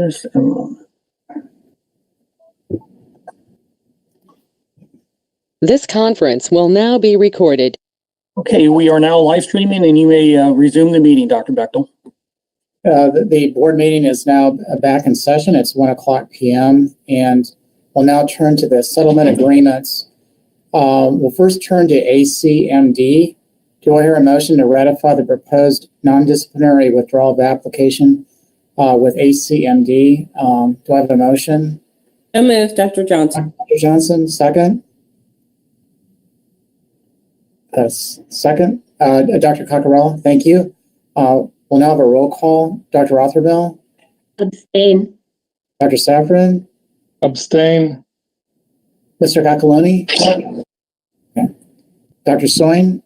Just a moment. This conference will now be recorded. Okay, we are now live streaming and you may resume the meeting, Dr. Bechtel. The board meeting is now back in session. It's 1:00 p.m. and we'll now turn to the settlement agreements. We'll first turn to ACMD. Do I hear a motion to ratify the proposed non-disciplinary withdrawal of application with ACMD? Do I have a motion? So moved, Dr. Johnson. Dr. Johnson, second. Second. Dr. Coccarella, thank you. We'll now have a roll call. Dr. Rothermel? Abstain. Dr. Safran? Abstain. Mr. Coccoloni? Okay. Dr. Soin?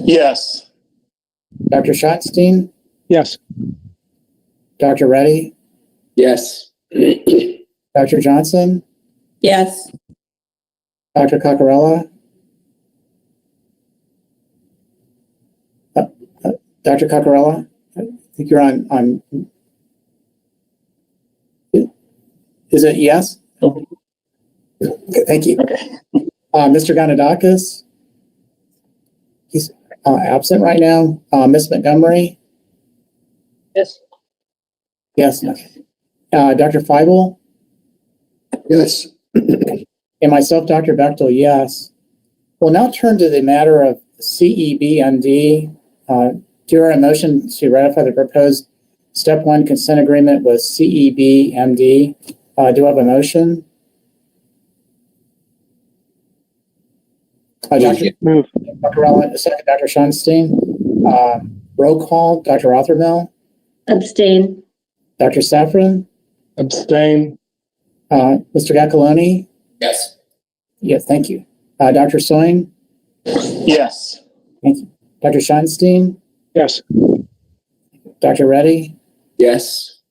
Yes. Dr. Schottenstein? Yes. Dr. Reddy? Yes. Dr. Johnson? Yes. Dr. Coccarella? Dr. Coccarella? I think you're on. Is it yes? Okay. Okay, thank you. Okay. Mr. Ganadakis? He's absent right now. Ms. Montgomery? Yes. Yes. Okay. Dr. Feibel? Yes. And myself, Dr. Bechtel, yes. We'll now turn to the matter of CEBMD. Do you hear a motion to ratify the proposed Step 1 consent agreement with CEBMD? Do I have a motion? Dr. Move. Coccarella, second, Dr. Schottenstein. Roll call, Dr. Rothermel, Abstain. Dr. Safran, Abstain. Mr. Coccoloni. Yes. Yes, thank you. Dr. Soin, Yes. thank you. Dr. Schottenstein, Yes. Dr. Reddy, Yes.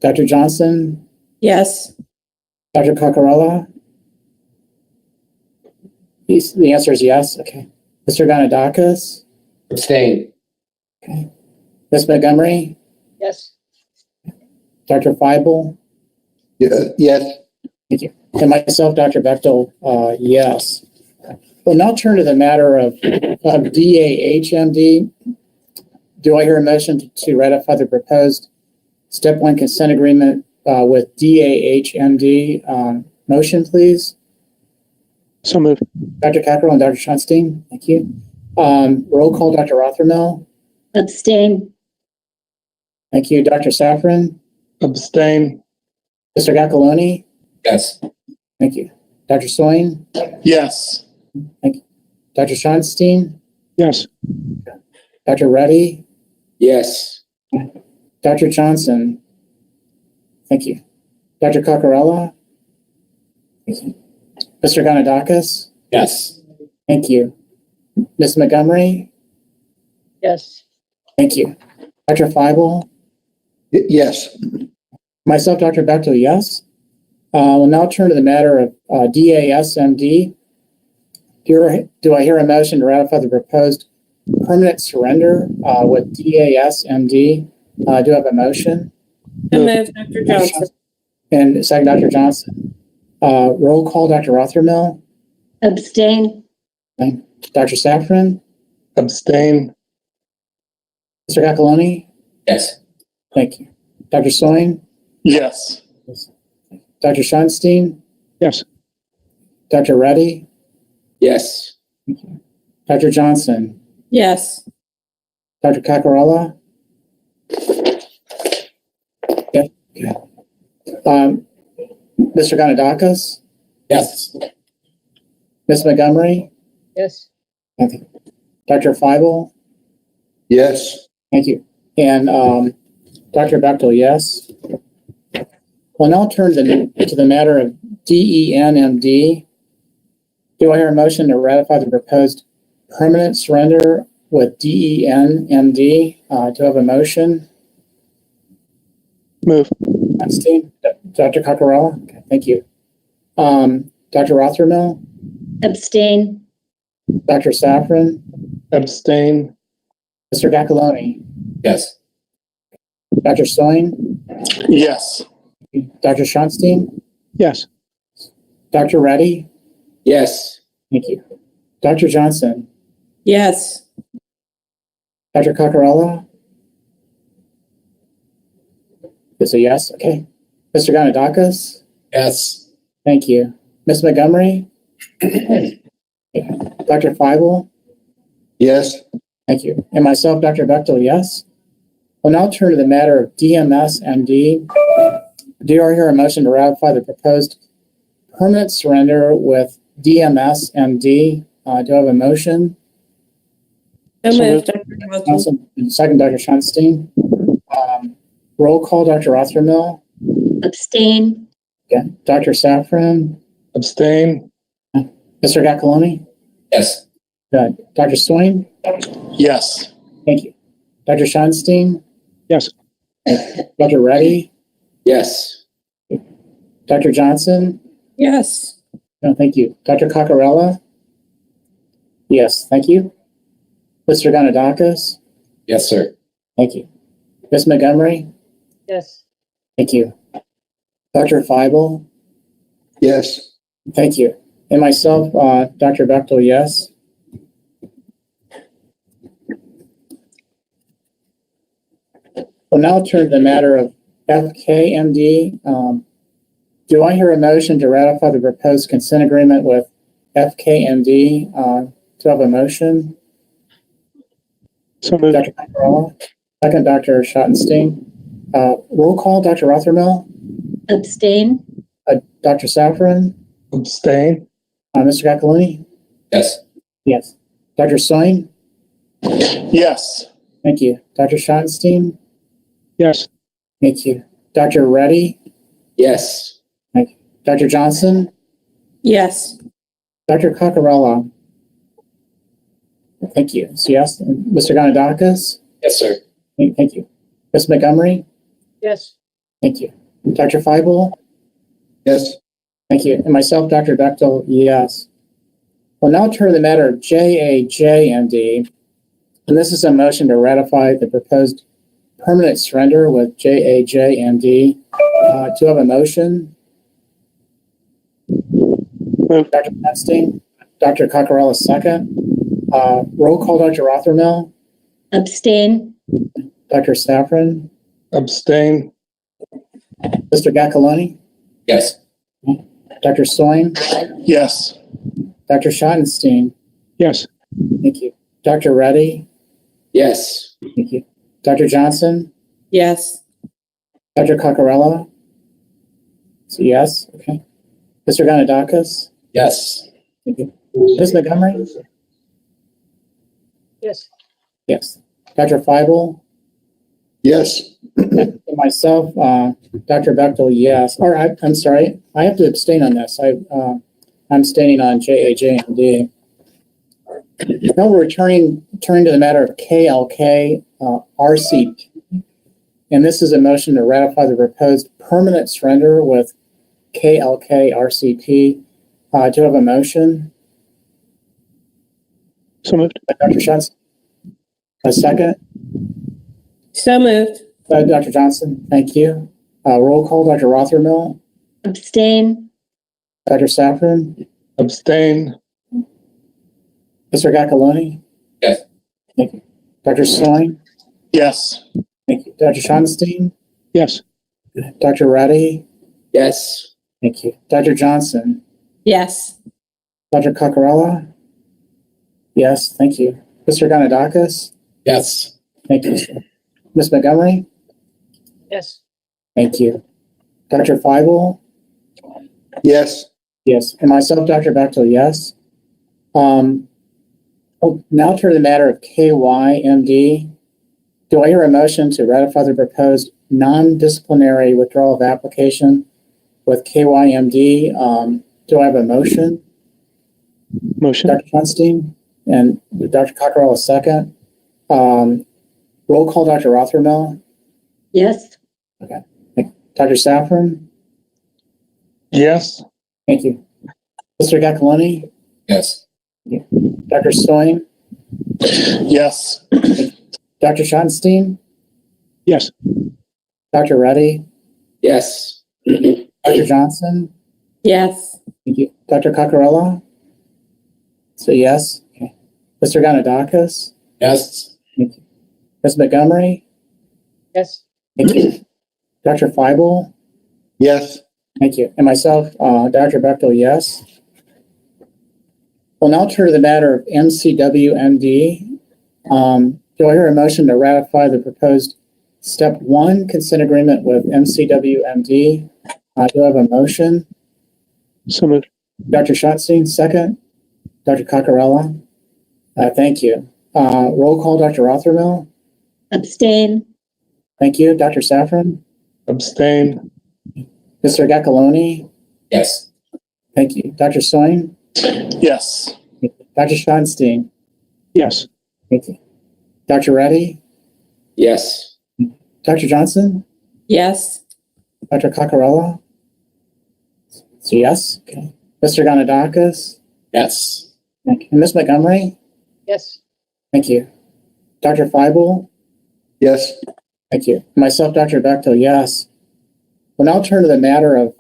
Dr. Johnson, Yes. Dr. Coccarella. The answer is yes. Okay. Mr. Ganadakis. Abstain. Okay. Ms. Montgomery. Yes. Dr. Feibel. Yes. Thank you. And myself, Dr. Bechtel, yes. We'll now turn to the matter of DAHMD. Do I hear a motion to ratify the proposed Step 1 consent agreement with DAHMD? Motion, please. So moved. Dr. Cockrell and Dr. Schottenstein, thank you. Roll call, Dr. Rothermel. Abstain. Thank you. Dr. Safran. Abstain. Mr. Coccoloni. Yes. Thank you. Dr. Soin. Yes. Thank you. Dr. Schottenstein. Yes. Dr. Reddy. Yes. Dr. Johnson. Thank you. Dr. Coccarella. Thank you. Mr. Ganadakis. Yes. Thank you. Ms. Montgomery. Yes. Thank you. Dr. Feibel. Yes. Myself, Dr. Bechtel, yes. We'll now turn to the matter of DASMD. Do I hear a motion to ratify the proposed permanent surrender with DASMD? Do I have a motion? So moved, Dr. Johnson. And second, Dr. Johnson. Roll call, Dr. Rothermel. Abstain. Dr. Safran. Abstain. Mr. Coccoloni. Yes. Thank you. Dr. Soin. Yes. Dr. Schottenstein. Yes. Dr. Reddy. Yes. Dr. Johnson. Yes. Dr. Coccarella. Okay. Mr. Ganadakis. Yes. Ms. Montgomery. Yes. Okay. Dr. Feibel. Yes. Thank you. And Dr. Bechtel, yes. We'll now turn to the matter of DENMD. Do I hear a motion to ratify the proposed permanent surrender with DENMD? Do I have a motion? Move. Dr. Coccarella? Okay, thank you. Dr. Rothermel? Abstain. Dr. Safran? Abstain. Mr. Coccoloni? Yes. Dr. Soin? Yes. Dr. Schottenstein, Yes. Dr. Reddy, Yes. thank you. Dr. Johnson, Yes. Dr. Coccarella? Is a yes, okay. Mr. Ganadakis? Yes. Thank you. Ms. Montgomery? Dr. Feibel? Yes. Thank you. And myself, Dr. Bechtel, yes. We'll now turn to the matter of DMS MD. Do I hear a motion to ratify the proposed permanent surrender with DMS MD? Do I have a motion? So So moved, moved. Dr. Johnson. Johnson, and second, Dr. Schottenstein. Roll call, Dr. Rothermill. Abstain. Again, Dr. Safran. Abstain. Mr. Gacaloni. Yes. Good. Dr. Swain. Yes. Thank you. Dr. Schottenstein. Yes. Dr. Reddy. Yes. Dr. Johnson. Yes. No, thank you. Dr. Coccarella. Yes, thank you. Mr. Ganadakis. Yes, sir. Thank you. Ms. Montgomery. Yes. Thank you. Dr. Feibel. Yes. Thank you. And myself, Dr. Bechtel, yes. We'll now turn to the matter of FKMD. Do I hear a motion to ratify the proposed consent agreement with FKMD? Do I have a motion? So moved. Dr. Coccarella. Second, Dr. Schottenstein. Roll call, Dr. Rothermill. Abstain. Dr. Safran. Abstain. Mr. Gacaloni. Yes. Yes. Dr. Swain. Yes. Thank you. Dr. Schottenstein. Yes. Thank you. Dr. Reddy. Yes. Thank you. Dr. Johnson. Yes. Dr. Coccarella. Thank you. So yes. And Mr. Ganadakis. Yes, sir. Thank you. Ms. Montgomery. Yes. Thank you. Dr. Feibel. Yes. Thank you. And myself, Dr. Bechtel, yes. We'll now turn to the matter of JAJMD. And this is a motion to ratify the proposed permanent surrender with JAJMD. Do you have a motion? Moved. Dr. Epstein, Dr. Coccarella, second. Roll call, Dr. Rothermill, Abstain. Dr. Safran, Abstain. Mr. Gacaloni, Yes. Dr. Soin, Yes. Dr. Schottenstein. Yes. Thank you. Dr. Reddy. Yes. Thank you. Dr. Johnson, Yes. Dr. Coccarella. So yes. Okay. Mr. Ganadakis. Yes. Thank you. Ms. Montgomery. Yes. Yes. Dr. Feibel. Yes. And myself, Dr. Bechtel, yes. Or I'm sorry, I have to abstain on this. I'm abstaining on JAJMD. Now we're turning to the matter of KLK RCP. And this is a motion to ratify the proposed permanent surrender with KLK RCP. Do you have a motion? So moved. Dr. Schutz? A second? So moved. Dr. Johnson, thank you. Roll call, Dr. Rothermill, Abstain. Dr. Safran, Abstain. Mr. Gacaloni. Yes. Thank you. Dr. Soin, Yes. thank you. Dr. Schottenstein, Yes. Dr. Reddy, Yes. thank you. Dr. Johnson, Yes. Dr. Coccarella, yes, thank you. Mr. Ganadakis, Yes. thank you, sir. Ms. Montgomery, Yes. thank you. Dr. Feibel, Yes. yes. And myself, Dr. Bechtel, yes. Now turn to the matter of KYMD. Do I hear a motion to ratify the proposed non-disciplinary withdrawal of application with KYMD? Do I have a motion? Motion. Dr. Funstein and Dr. Coccarella, second. Roll call, Dr. Rothermill, Yes. Dr. Safran. Yes. Thank you. Mr. Gacaloni, Yes. Dr. Soin, Yes. Dr. Schottenstein, Yes. Dr. Reddy. Yes. Dr. Johnson? Yes. Thank you. Dr. Coccarella? So yes. Okay. Mr. Ganadakis? Yes. Thank you. Ms. Montgomery? Yes. Thank you. Dr. Feibel? Yes. Thank you. And myself, Dr. Bechtel, yes. We'll now turn to the matter of MCWMD. Do I hear a motion to ratify the proposed Step 1 consent agreement with MCWMD? Do I have a motion? So moved. Dr. Schottenstein, second. Dr. Coccarella? Thank you. Roll call, Dr. Rothermill? Abstain. Thank you. Dr. Safran? Abstain. Mr. Gaccaloni? Yes. Thank you. Dr. Soin? Yes. Dr. Schottenstein? Yes. Thank you. Dr. Reddy? Yes. Dr. Johnson? Yes. Dr. Coccarella? So yes. Okay. Mr. Ganadakis? Yes. Thank you. And Ms. Montgomery? Yes. Thank you. Dr. Feibel? Yes. Thank you. Myself, Dr. Bechtel, yes. We'll now turn to the matter of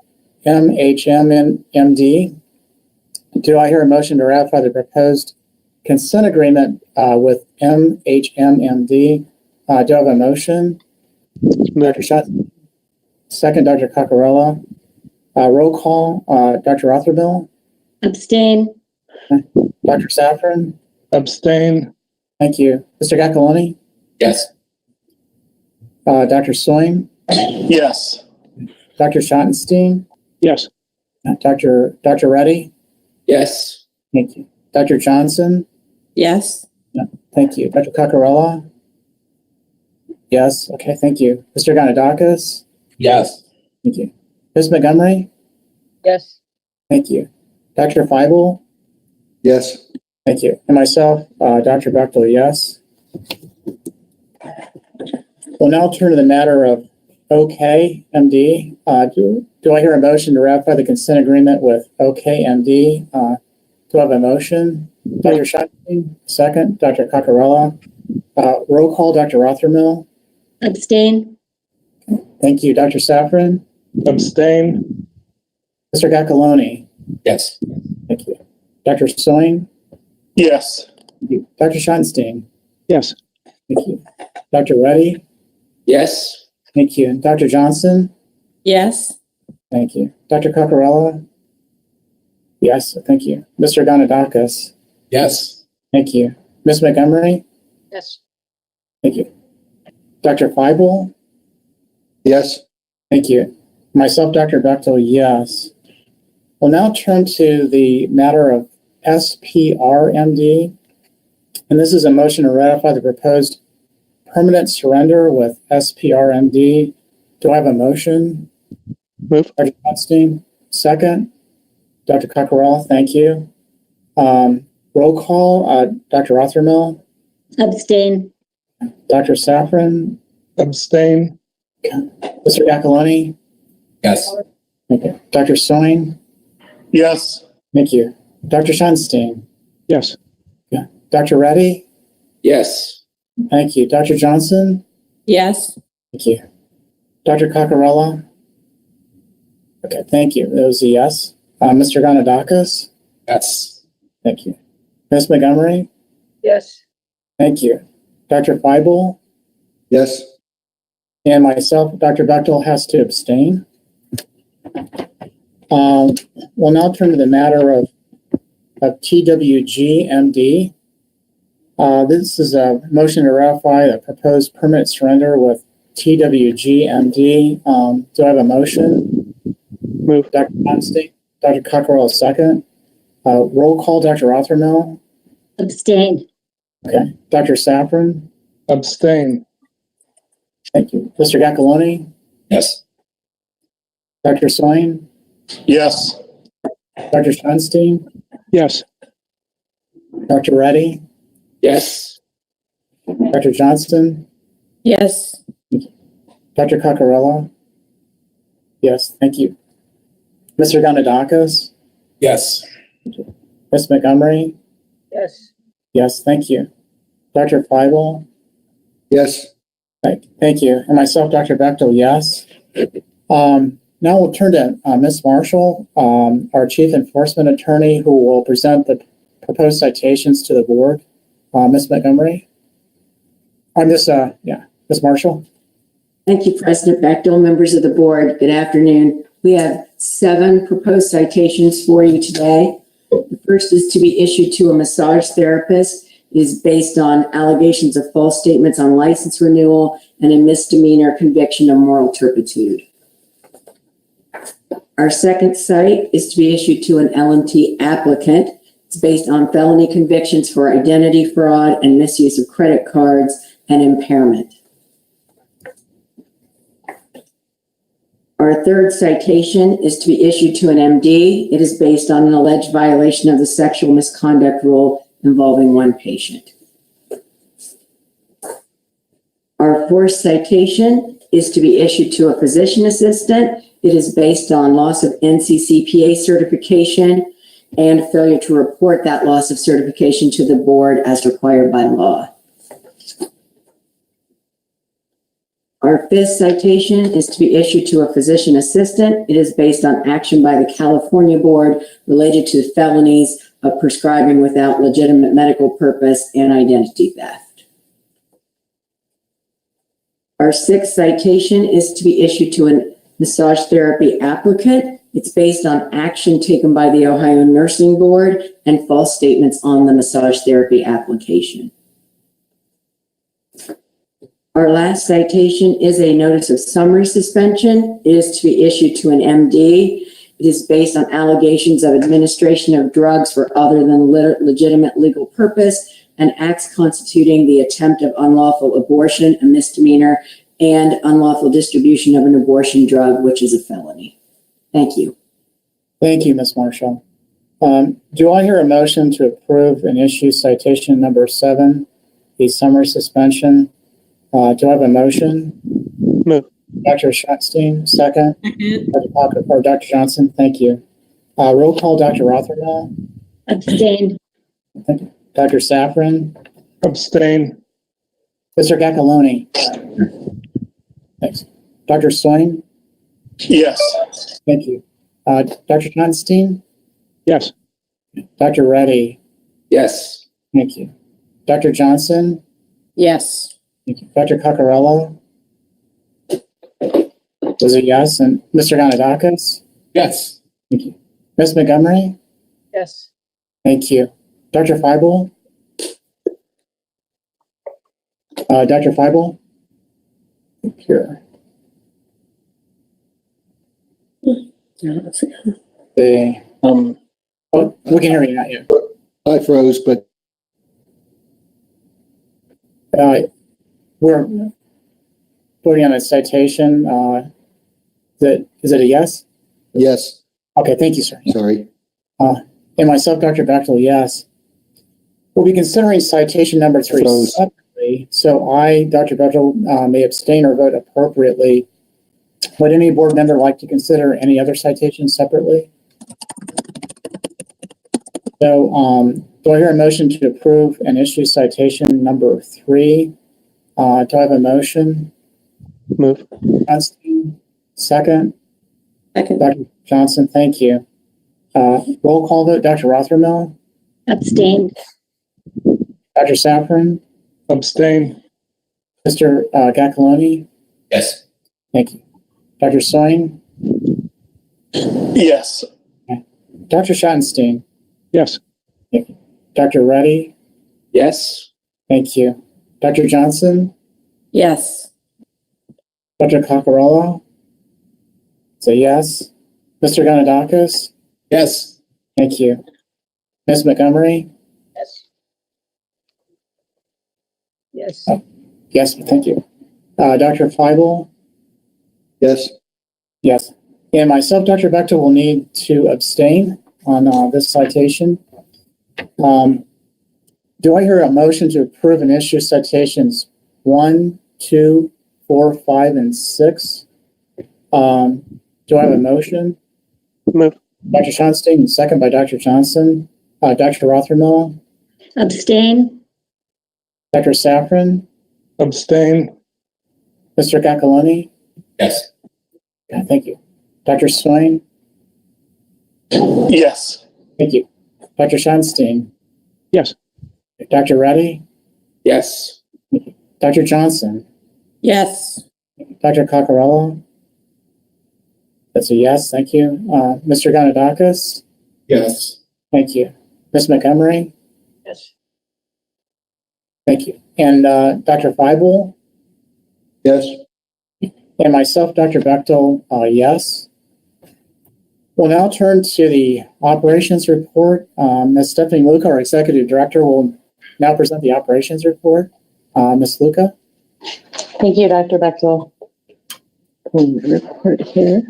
MHMMD. Do I hear a motion to ratify the proposed consent agreement with MHMMD? Do I have a motion? Dr. Schott, second, Dr. Coccarella. Roll call, Dr. Rothermill, Abstain. Dr. Safran. Abstain. Thank you. Mr. Gaccaloni, Yes. Dr. Soin, Yes. Dr. Schottenstein, Yes. Dr. Reddy. Yes. Thank you. Dr. Johnson. Yes. Thank you. Dr. Coccarella. Yes. Okay. Thank you. Mr. Ganadakis. Yes. Thank you. Ms. Montgomery. Yes. Thank you. Dr. Feibel. Yes. Thank you. And myself, Dr. Bechtel, yes. We'll now turn to the matter of OKMD. Do I hear a motion to ratify the consent agreement with OKMD? Do I have a motion? Dr. Schottenstein, second. Dr. Coccarella. Roll call, Dr. Rothermill. Abstain. Thank you. Dr. Safran. Abstain. Mr. Gaccaloni. Yes. Thank you. Dr. Soin. Yes. Thank you. Dr. Schottenstein. Yes. Thank you. Dr. Reddy. Yes. Thank you. Dr. Johnson. Yes. Thank you. Dr. Coccarella. Yes. Thank you. Mr. Ganadakis. Yes. Thank you. Ms. Montgomery. Yes. Thank you. Dr. Feibel. Yes. Thank you. Myself, Dr. Bechtel, yes. We'll now turn to the matter of SPRMD. And this is a motion to ratify the proposed permanent surrender with SPRMD. Do I have a motion? Move. Dr. Epstein, second. Dr. Coccarella, thank you. Roll call, Dr. Rothermill, Abstain. Dr. Safran, Abstain. Mr. Gaccaloni, Yes. thank you. Dr. Soin, Yes. thank you. Dr. Schottenstein, Yes. Dr. Reddy, Yes. thank you. Dr. Johnson, Yes. thank you. Dr. Coccarella, okay, thank you. It was a yes. Mr. Ganadakis, Yes. thank you. Ms. Montgomery, Yes. thank you. Dr. Feibel, Yes. and myself, Dr. Bechtel, has to abstain. We'll now turn to the matter of TWG-MD. This is a motion to ratify a proposed permanent surrender with TWG-MD. Do I have a motion? Move. Dr. Constantine, Dr. Cockerell, second. Roll call, Dr. Rothermill. Abstain. Okay. Dr. Safran. Abstain. Thank you. Mr. Gaccaloni. Yes. Dr. Soin. Yes. Dr. Schottenstein. Yes. Dr. Reddy. Yes. Dr. Johnston. Yes. Dr. Coccarella. Yes, thank you. Mr. Ganadakis. Yes. Ms. Montgomery. Yes. Yes, thank you. Dr. Feibel. Yes. Thank you. And myself, Dr. Bechtel, yes. Now we'll turn to Ms. Marshall, our Chief Enforcement Attorney, who will present the proposed citations to the board. Ms. Montgomery? Ms. Marshall? Thank you, President Bechtel, members of the board. Good afternoon. We have 7 proposed citations for you today. The first is to be issued to a massage therapist. It is based on allegations of false statements on license renewal and a misdemeanor conviction of moral turpitude. Our second cite is to be issued to an LMT applicant. It's based on felony convictions for identity fraud and misuse of credit cards and impairment. Our third citation is to be issued to an MD. It is based on an alleged violation of the sexual misconduct rule involving one patient. Our fourth citation is to be issued to a physician assistant. It is based on loss of NCCPA certification and failure to report that loss of certification to the board as required by law. Our fifth citation is to be issued to a physician assistant. It is based on action by the California board related to felonies of prescribing without legitimate medical purpose and identity theft. Our sixth citation is to be issued to a massage therapy applicant. It's based on action taken by the Ohio Nursing Board and false statements on the massage therapy application. Our last citation is a notice of summary suspension. It is to be issued to an MD. It is based on allegations of administration of drugs for other than legitimate legal purpose and acts constituting the attempt of unlawful abortion, a misdemeanor, and unlawful distribution of an abortion drug, which is a felony. Thank you. Thank you, Ms. Marshall. Do I hear a motion to approve and issue citation number 7, the summary suspension? Do I have a motion? Move. Dr. Schottenstein, second. Second. Dr. Johnson, thank you. Roll call, Dr. Rothermel. Abstain. Dr. Safran. Abstain. Mr. Gaccalone. Thanks. Dr. Soin. Yes. Thank you. Dr. Johnstein. Yes. Dr. Reddy. Yes. Thank you. Dr. Johnson. Yes. Thank you. Dr. Coccarello. Was a yes. And Mr. Ganadakis. Yes. Thank you. Ms. Montgomery. Yes. Thank you. Dr. Feibel. Dr. Feibel. Here. The, we can hear you, not you. I froze, but We're voting on a citation. Is it a yes? yes. Okay, thank you, sir. Sorry. And myself, Dr. Bechtel, yes. We'll be considering citation number 3 Opposed. separately. So I, Dr. Bechtel, may abstain or vote appropriately. Would any board member like to consider any other citations separately? So do I hear a motion to approve and issue citation number 3? Do I have a motion? Move. Johnson, second. Second. Dr. Johnson, thank you. Roll call vote, Dr. Rothermel, Abstain. Dr. Safran, Abstain. Mr. Gaccalone, Yes. thank you. Dr. Soin, Yes. Dr. Schottenstein, Yes. Dr. Reddy, Yes. thank you. Dr. Johnson, Yes. Dr. Coccarello, say yes. Mr. Ganadakis, Yes. thank you. Ms. Montgomery, Yes. Yes. yes, thank you. Dr. Feibel, Yes. yes. And myself, Dr. Bechtel, will need to abstain on this citation. Do I hear a motion to approve and issue citations 1, 2, 4, 5, and 6? Do I have a motion? Move. Dr. Schottenstein, second by Dr. Johnson. Dr. Rothermel, Abstain. Dr. Safran, Abstain. Mr. Gaccalone. Yes. Yeah, thank you. Dr. Swain? Yes. Thank you. Dr. Schonstein? Yes. Dr. Reddy? Yes. Dr. Johnson? Yes. Dr. Coccarello? That's a yes, thank you. Mr. Ganadakis? Yes. Thank you. Ms. Montgomery? Yes. Thank you. And Dr. Feibel? Yes. And myself, Dr. Bechtel, yes. We'll now turn to the operations report. Ms. Stephanie Luca, our Executive Director, will now present the operations report. Ms. Luca? Thank you, Dr. Bechtel. Pulling the report here.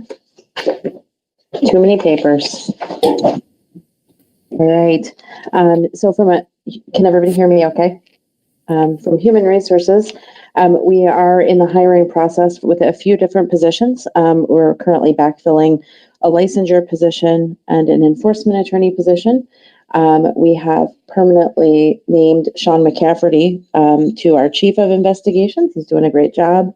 Too many papers. All right. So can everybody hear me okay? From Human Resources, we are in the hiring process with a few different positions. We're currently backfilling a licensure position and an enforcement attorney position. We have permanently named Sean McCafferty to our Chief of Investigations. He's doing a great job.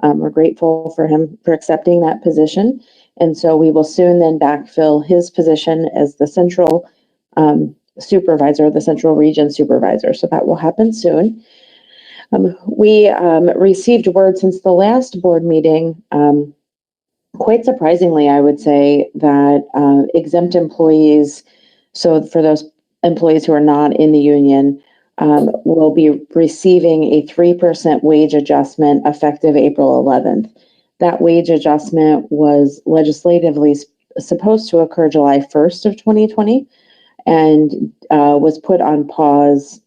We're grateful for him for accepting that position. And so we will soon then backfill his position as the central supervisor, the central region supervisor. So that will happen soon. We received word since the last board meeting, quite surprisingly, I would say, that exempt employees, so for those employees who are not in the union, will be receiving a 3% wage adjustment effective April 11th. That wage adjustment was legislatively supposed to occur July 1st of 2020 and was put on pause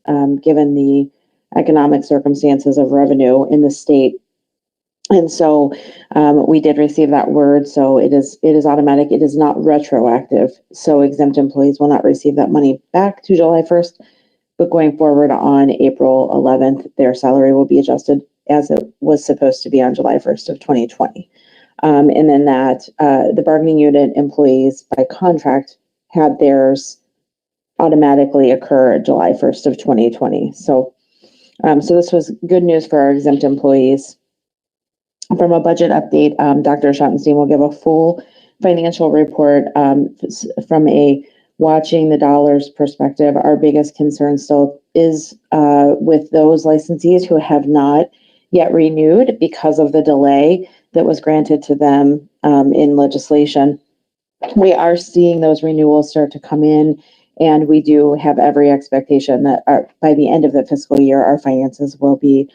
given the economic circumstances of revenue in the state. And so we did receive that word. So it is automatic. It is not retroactive. So exempt employees will not receive that money back to July 1st. But going forward on April 11th, their salary will be adjusted as it was supposed to be on July 1st of 2020. And then that the bargaining unit employees by contract had theirs automatically occur July 1st of 2020. So this was good news for our exempt employees. From a budget update, Dr. Schottenstein will give a full financial report from a watching the dollars perspective. Our biggest concern still is with those licensees who have not yet renewed because of the delay that was granted to them in legislation. We are seeing those renewals start to come in, and we do have every expectation that by the end of the fiscal year, our finances will be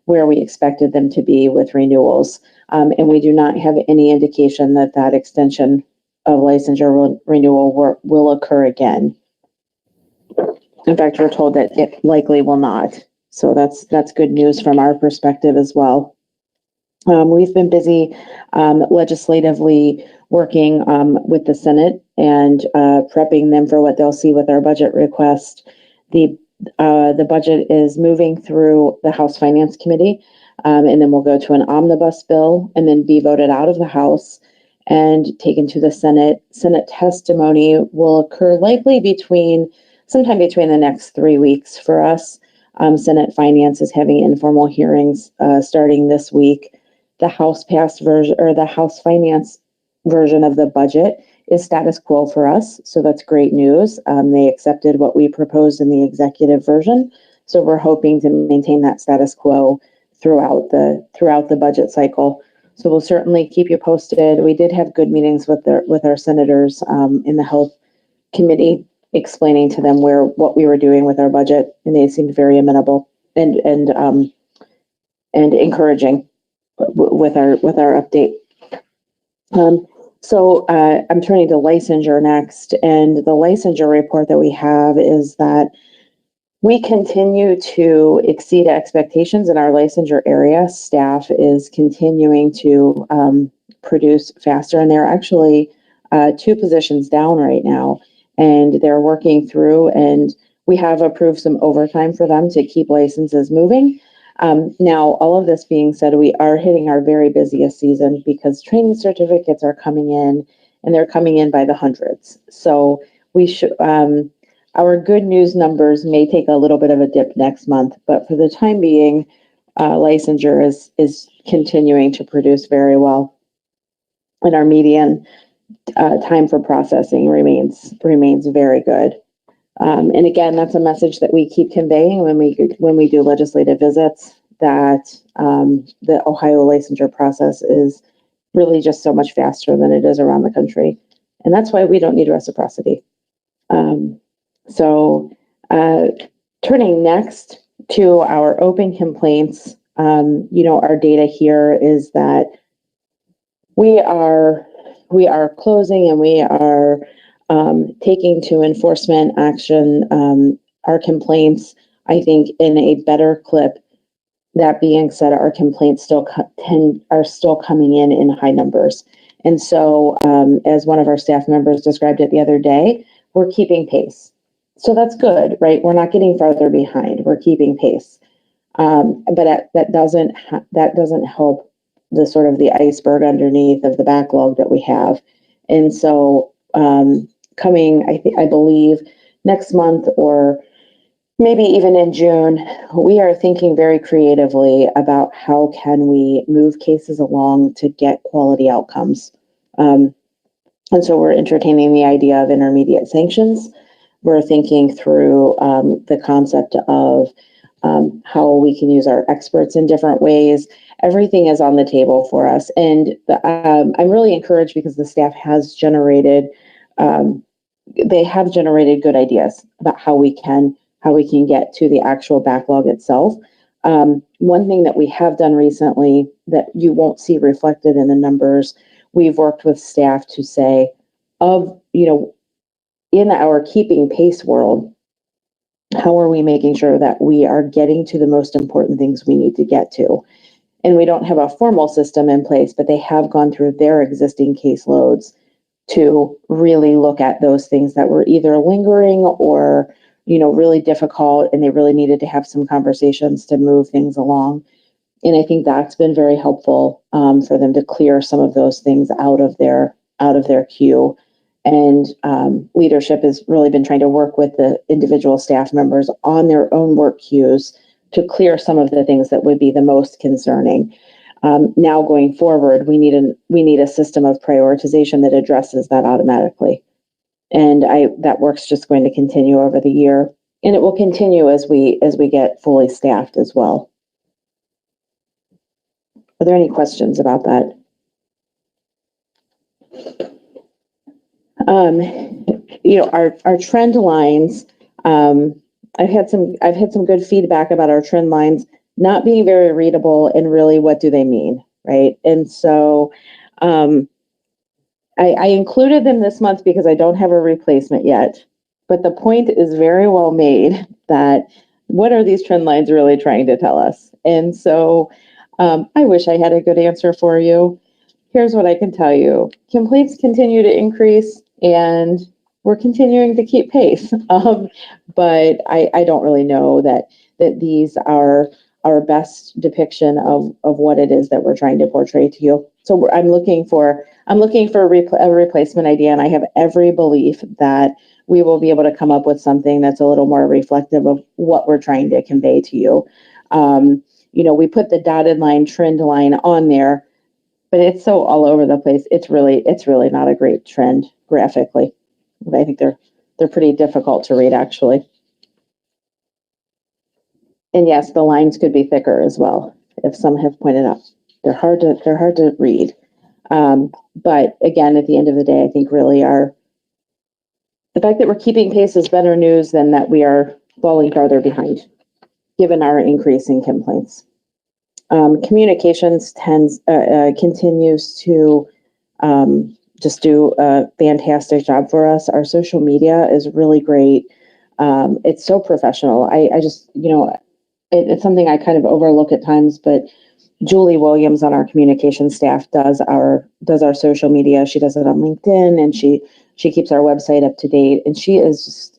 where we expected them to be with renewals. And we do not have any indication that that extension of licensure renewal will occur again. In fact, we're told that it likely will not. So that's good news from our perspective as well. We've been busy legislatively working with the Senate and prepping them for what they'll see with our budget request. The budget is moving through the House Finance Committee, and then we'll go to an omnibus bill and then be voted out of the House and taken to the Senate. Senate testimony will occur likely sometime between the next 3 weeks for us. Senate Finance is having informal hearings starting this week. The House passed version or the House Finance version of the budget is status quo for us. So that's great news. They accepted what we proposed in the executive version. So we're hoping to maintain that status quo throughout the budget cycle. So we'll certainly keep you posted. We did have good meetings with our senators in the Health Committee, explaining to them what we were doing with our budget, and they seemed very amenable and encouraging with our update. So I'm turning to licensure next, and the licensure report that we have is that we continue to exceed expectations in our licensure area. Staff is continuing to produce faster, and they're actually 2 positions down right now, and they're working through, and we have approved some overtime for them to keep licenses moving. Now, all of this being said, we are hitting our very busiest season because training certificates are coming in, and they're coming in by the hundreds. So we should, our good news numbers may take a little bit of a dip next month, but for the time being, licensure is continuing to produce very well. and our median time for processing remains very good. And again, that's a message that we keep conveying when we do legislative visits, that the Ohio licensure process is really just so much faster than it is around the country. And that's why we don't need reciprocity. Turning next to our open complaints, our data here is that we are closing and we are taking to enforcement action our complaints, I think, in a better clip. That being said, our complaints are still coming in high numbers. And so, as one of our staff members described it the other day, we're keeping pace. So that's good, right? We're not getting farther behind. We're keeping pace. But that doesn't help the sort of the iceberg underneath of the backlog that we have. And so, I believe next month, or maybe even in June, we are thinking very creatively about how can we move cases along to get quality outcomes. And so we're entertaining the idea of intermediate sanctions. We're thinking through the concept of how we can use our experts in different ways. Everything is on the table for us. And I'm really encouraged because the staff has generated good ideas about how we can get to the actual backlog itself. One thing that we have done recently that you won't see reflected in the numbers, we've worked with staff to say, in our keeping pace world, how are we making sure that we are getting to the most important things we need to get to? And we don't have a formal system in place, but they have gone through their existing caseloads to really look at those things that were either lingering or really difficult, and they really needed to have some conversations to move things along. And I think that's been very helpful for them to clear some of those things out of their queue. And leadership has really been trying to work with the individual staff members on their own work queues to clear some of the things that would be the most concerning. Now going forward, we need a system of prioritization that addresses that automatically. And that work's just going to continue over the year, and it will continue as we get fully staffed as well. Are there any questions about that? Our trend lines. I've had some good feedback about our trend lines not being very readable, and really, what do they mean, right? And so, I included them this month because I don't have a replacement yet, but the point is very well made that what are these trend lines really trying to tell us? And so I wish I had a good answer for you. Here's what I can tell you. Complaints continue to increase, and we're continuing to keep pace. But I don't really know that these are our best depiction of what it is that we're trying to portray to you. So I'm looking for a replacement idea, and I have every belief that we will be able to come up with something that's a little more reflective of what we're trying to convey to you. We put the dotted line trend line on there, but it's so all over the place. It's really not a great trend graphically. I think they're pretty difficult to read, actually. And yes, the lines could be thicker as well, if some have pointed out. They're hard to read. But again, at the end of the day, I think really the fact that we're keeping pace is better news than that we are falling farther behind, given our increase in complaints. Communications continues to just do a fantastic job for us. Our social media is really great. It's so professional. I just, it's something I kind of overlook at times, but Julie Williams on our communication staff does our social media. She does it on LinkedIn, and she keeps our website up to date. And she's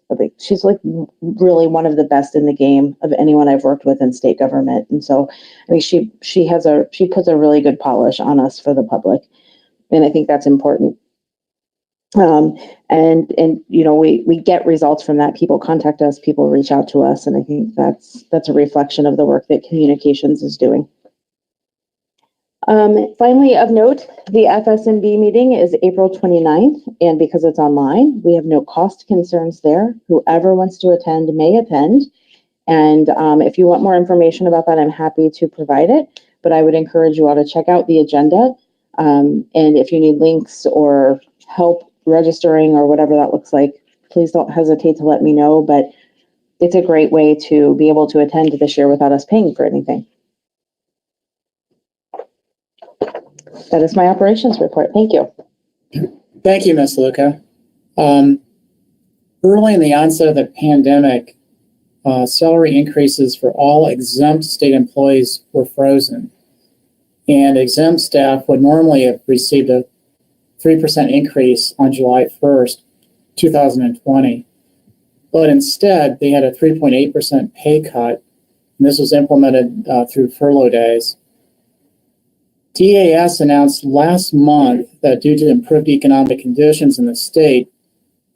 really one of the best in the game of anyone I've worked with in state government. And so I mean, she puts a really good polish on us for the public, and I think that's important. We get results from that. People contact us, people reach out to us, and I think that's a reflection of the work that communications is doing. Finally, of note, the FSMB meeting is April 29th, and because it's online, we have no cost concerns there. Whoever wants to attend may attend. And if you want more information about that, I'm happy to provide it, but I would encourage you all to check out the agenda. And if you need links or help registering or whatever that looks like, please don't hesitate to let me know, but it's a great way to be able to attend this year without us paying for anything. That is my operations report. Thank you. Thank you, Ms. Luca. Early in the onset of the pandemic, salary increases for all exempt state employees were frozen. And exempt staff would normally have received a 3% increase on July 1st, 2020. But instead, they had a 3.8% pay cut, and this was implemented through furlough days. DAS announced last month that due to improved economic conditions in the state,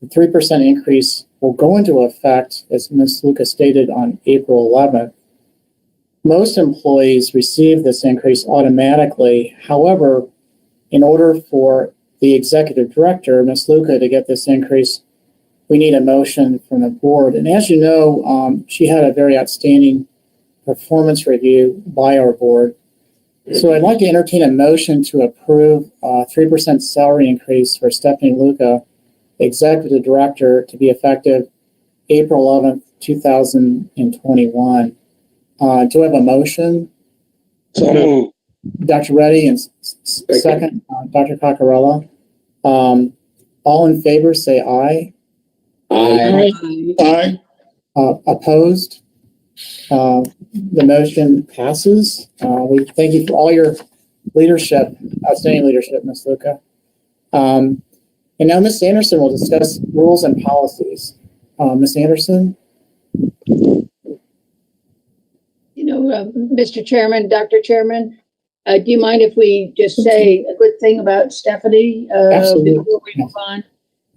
the 3% increase will go into effect, as Ms. Luca stated, on April 11th. Most employees receive this increase automatically. However, in order for the executive director, Ms. Luca, to get this increase, we need a motion from the board. And as you know, she had a very outstanding performance review by our board. So I'd like to entertain a motion to approve a 3% salary increase for Stephanie Luca, executive director, to be effective April 11th, 2021. Do I have a motion? So moved. Dr. Reddy and second, Dr. Coccarella. All in favor, say aye. Aye. Aye. Aye. Opposed? The motion passes. We thank you for all your leadership, outstanding leadership, Ms. Luca. And now Ms. Anderson will discuss rules and policies. Ms. Anderson? Mr. Chairman, Dr. Chairman, do you mind if we just say a good thing about Stephanie? Absolutely. Before we move on?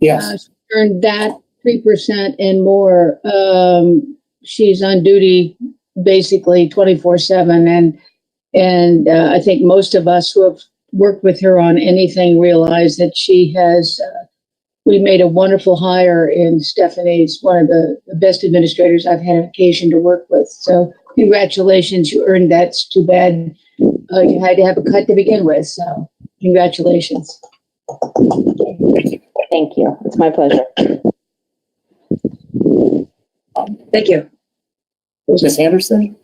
Yes. She earned that 3% and more. She's on duty basically 24/7. And I think most of us who have worked with her on anything realize that she has, we made a wonderful hire in Stephanie's one of the best administrators I've had occasion to work with. So congratulations, you earned that. It's too bad you had to have a cut to begin with. So congratulations. Thank you. It's my pleasure. Thank you. Ms. Anderson?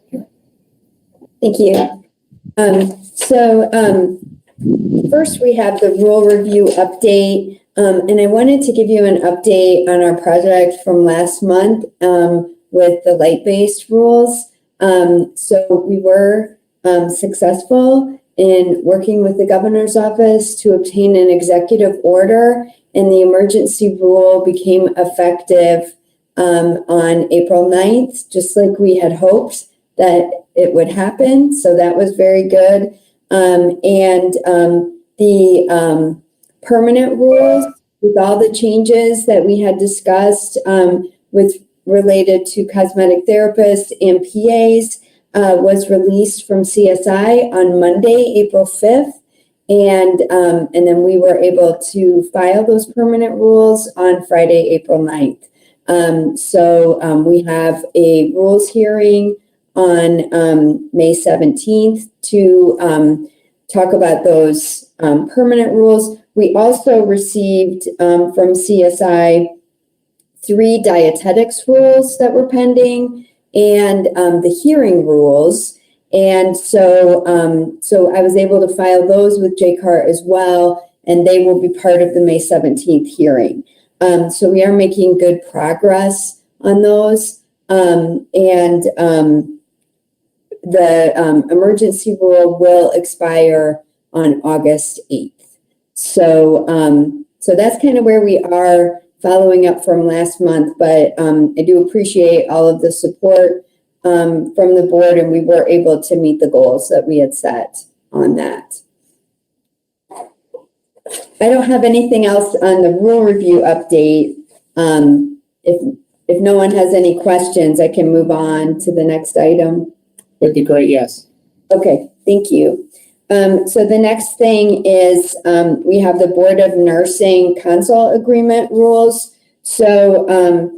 Thank you. First we have the rule review update. And I wanted to give you an update on our project from last month with the light-based rules. So we were successful in working with the governor's office to obtain an executive order, and the emergency rule became effective on April 9th, just like we had hoped that it would happen. So that was very good. The permanent rules, with all the changes that we had discussed with related to cosmetic therapists and PAs, was released from CSI on Monday, April 5th. And then we were able to file those permanent rules on Friday, April 9th. We have a rules hearing on May 17th to talk about those permanent rules. We also received from CSI 3 dietetics rules that were pending and the hearing rules. And so I was able to file those with JCAR as well, and they will be part of the May 17th hearing. So we are making good progress on those. The emergency rule will expire on August 8th. So that's kind of where we are following up from last month, but I do appreciate all of the support from the board, and we were able to meet the goals that we had set on that. I don't have anything else on the rule review update. If no one has any questions, I can move on to the next item. Would be great, yes. Okay, thank you. So the next thing is, we have the Board of Nursing Consult Agreement rules. So,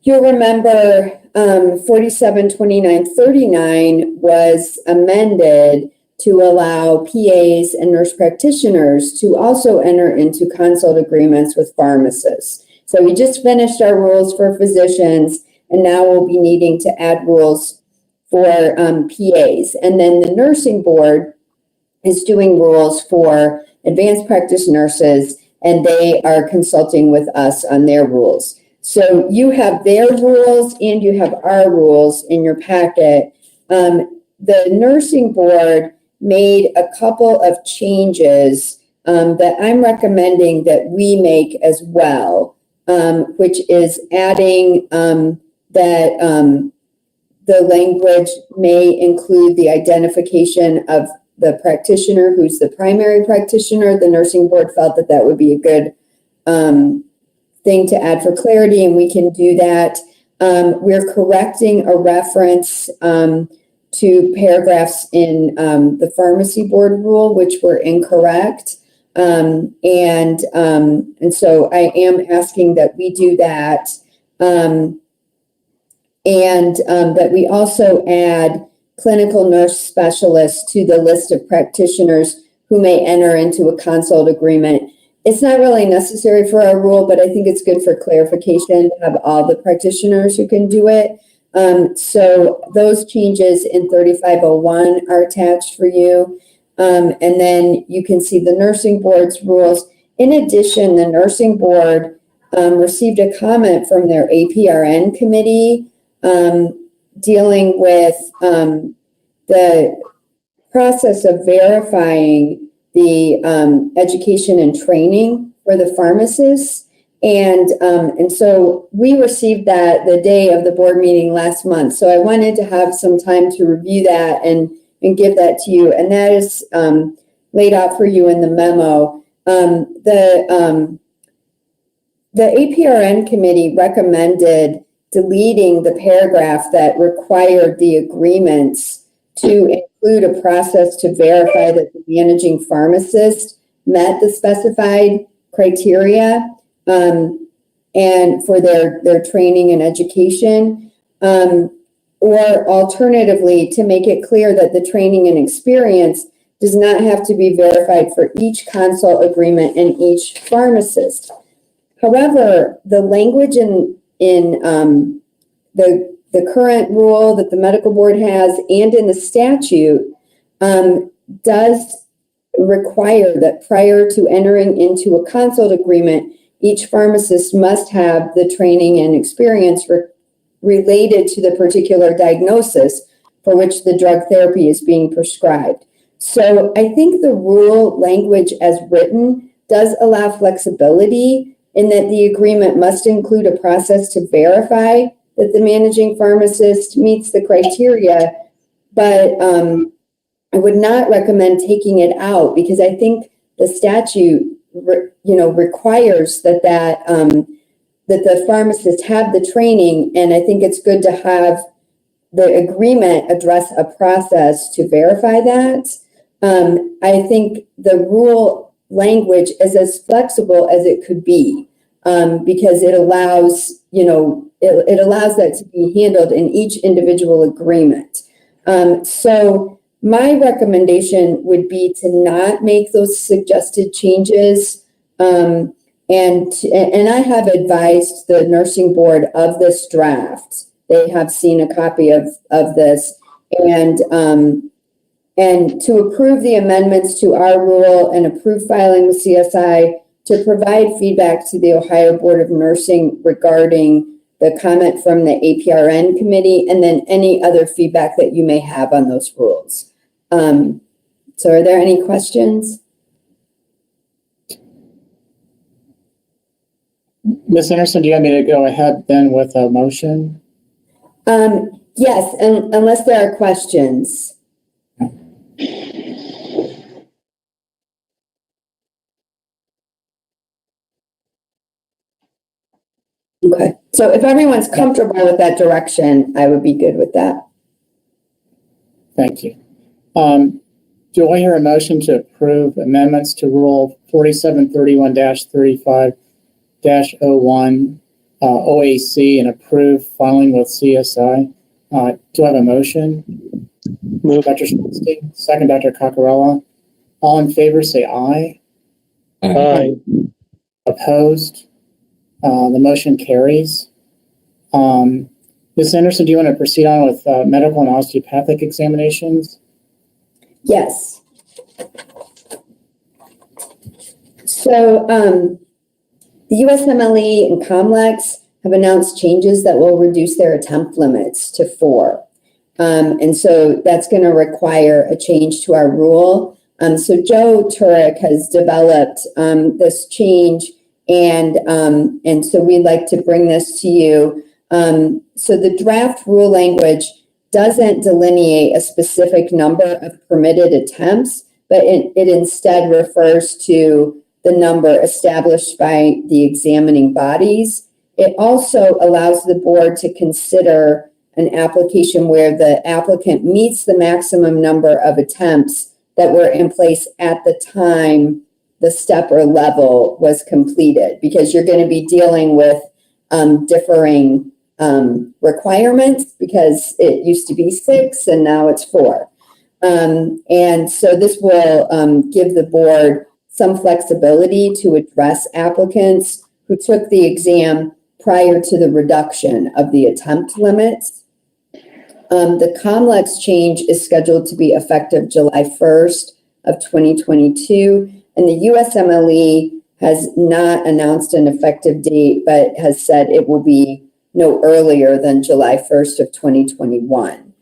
you'll remember, 472939 was amended to allow PAs and nurse practitioners to also enter into consult agreements with pharmacists. So we just finished our rules for physicians, and now we'll be needing to add rules for PAs. And then the nursing board is doing rules for advanced practice nurses, and they are consulting with us on their rules. So you have their rules and you have our rules in your packet. The nursing board made a couple of changes that I'm recommending that we make as well, which is adding that the language may include the identification of the practitioner who's the primary practitioner. The nursing board felt that that would be a good thing to add for clarity, and we can do that. We're correcting a reference to paragraphs in the pharmacy board rule, which were incorrect. And so I am asking that we do that. And that we also add clinical nurse specialists to the list of practitioners who may enter into a consult agreement. It's not really necessary for our rule, but I think it's good for clarification to have all the practitioners who can do it. So those changes in 3501 are attached for you. And then you can see the nursing board's rules. In addition, the nursing board received a comment from their APRN committee dealing with the process of verifying the education and training for the pharmacists. And so we received that the day of the board meeting last month. So I wanted to have some time to review that and give that to you. And that is laid out for you in the memo. The APRN committee recommended deleting the paragraph that required the agreements to include a process to verify that the managing pharmacist met the specified criteria and for their training and education, or alternatively, to make it clear that the training and experience does not have to be verified for each consult agreement and each pharmacist. However, the language in the current rule that the medical board has and in the statute does require that prior to entering into a consult agreement, each pharmacist must have the training and experience related to the particular diagnosis for which the drug therapy is being prescribed. So I think the rule language as written does allow flexibility in that the agreement must include a process to verify that the managing pharmacist meets the criteria, but I would not recommend taking it out because I think the statute, requires that the pharmacists have the training, and I think it's good to have the agreement address a process to verify that. I think the rule language is as flexible as it could be because it allows, it allows that to be handled in each individual agreement. So my recommendation would be to not make those suggested changes. And I have advised the nursing board of this draft. They have seen a copy of this and to approve the amendments to our rule and approve filing with CSI to provide feedback to the Ohio Board of Nursing regarding the comment from the APRN committee, and then any other feedback that you may have on those rules. So are there any questions? Ms. Anderson, do you want me to go ahead then with a motion? Yes, unless there are questions. Okay, so if everyone's comfortable with that direction, I would be good with that. Thank you. Do I hear a motion to approve amendments to Rule 4731-35-01 OAC and approve filing with CSI? Do I have a motion? Move. Dr. Schultzstein, second Dr. Coccarella. All in favor, say aye. Aye. Opposed? The motion carries. Ms. Anderson, do you want to proceed on with medical and osteopathic examinations? Yes. So, the USMLE and COMLEX have announced changes that will reduce their attempt limits to 4. And so that's going to require a change to our rule. So Joe Turek has developed this change, and so we'd like to bring this to you. So the draft rule language doesn't delineate a specific number of permitted attempts, but it instead refers to the number established by the examining bodies. It also allows the board to consider an application where the applicant meets the maximum number of attempts that were in place at the time the step or level was completed, because you're going to be dealing with differing requirements, because it used to be 6 and now it's 4. And so this will give the board some flexibility to address applicants who took the exam prior to the reduction of the attempt limits. The COMLEX change is scheduled to be effective July 1st of 2022, and the USMLE has not announced an effective date, but has said it will be no earlier than July 1st of 2021.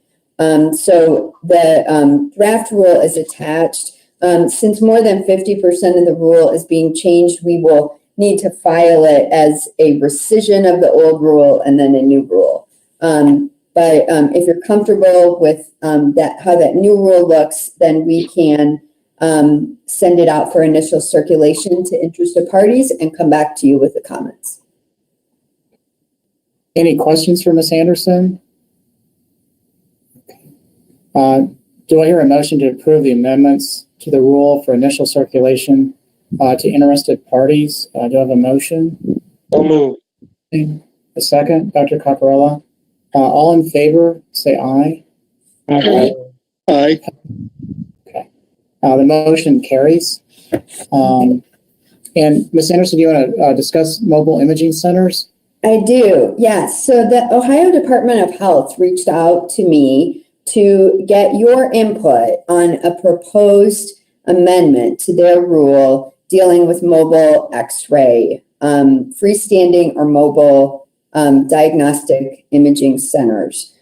So the draft rule is attached. Since more than 50% of the rule is being changed, we will need to file it as a rescission of the old rule and then a new rule. But if you're comfortable with how that new rule looks, then we can send it out for initial circulation to interested parties and come back to you with the comments. Any questions for Ms. Anderson? Do I hear a motion to approve the amendments to the rule for initial circulation to interested parties? Do I have a motion? So move. A second, Dr. Coccarella. All in favor, say aye. Aye. Aye. Okay. The motion carries. And Ms. Anderson, do you want to discuss mobile imaging centers? I do, yes. So the Ohio Department of Health reached out to me to get your input on a proposed amendment to their rule dealing with mobile X-ray, freestanding or mobile diagnostic imaging centers.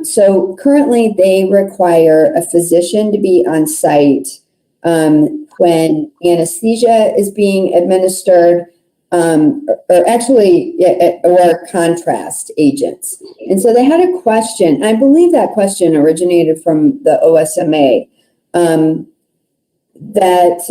So currently they require a physician to be on site when anesthesia is being administered, or contrast agents. And so they had a question, I believe that question originated from the OSMA, that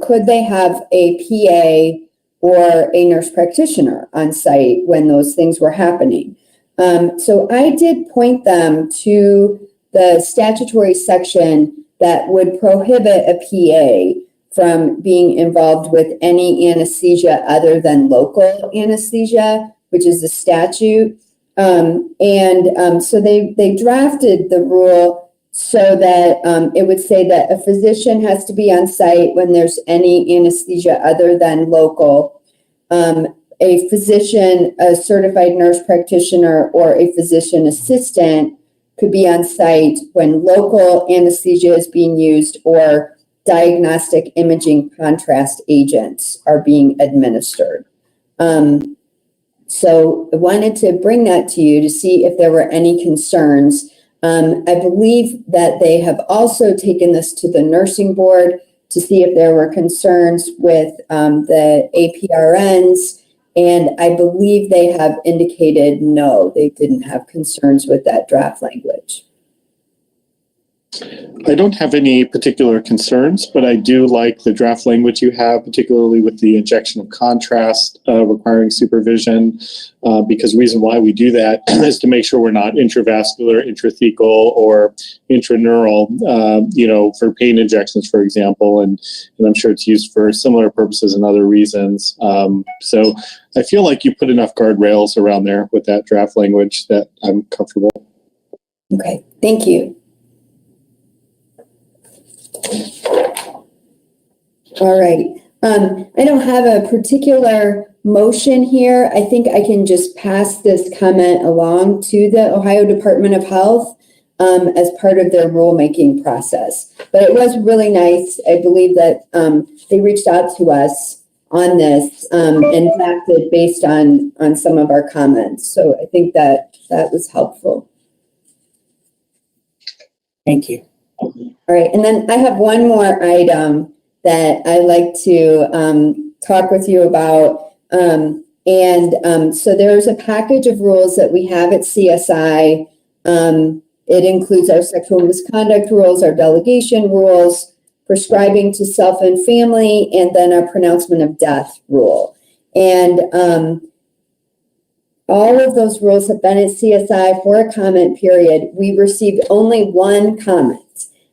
could they have a PA or a nurse practitioner on site when those things were happening? So I did point them to the statutory section that would prohibit a PA from being involved with any anesthesia other than local anesthesia, which is the statute. So they drafted the rule so that it would say that a physician has to be on site when there's any anesthesia other than local. A physician, a certified nurse practitioner, or a physician assistant could be on site when local anesthesia is being used or diagnostic imaging contrast agents are being administered. So I wanted to bring that to you to see if there were any concerns. I believe that they have also taken this to the nursing board to see if there were concerns with the APRNs, and I believe they have indicated no, they didn't have concerns with that draft language. I don't have any particular concerns, but I do like the draft language you have, particularly with the injection of contrast requiring supervision, because the reason why we do that is to make sure we're not intravascular, intrathecal, or intraneural, for pain injections, for example, and I'm sure it's used for similar purposes and other reasons. So I feel like you put enough guardrails around there with that draft language that I'm comfortable. Okay, thank you. All right. I don't have a particular motion here. I think I can just pass this comment along to the Ohio Department of Health as part of their rulemaking process. But it was really nice. I believe that they reached out to us on this and acted based on some of our comments. So I think that was helpful. Thank you. All right, and then I have one more item that I'd like to talk with you about. So there's a package of rules that we have at CSI. It includes our sexual misconduct rules, our delegation rules, prescribing to self and family, and then our pronouncement of death rule. And all of those rules have been at CSI for a comment period. We received only one comment.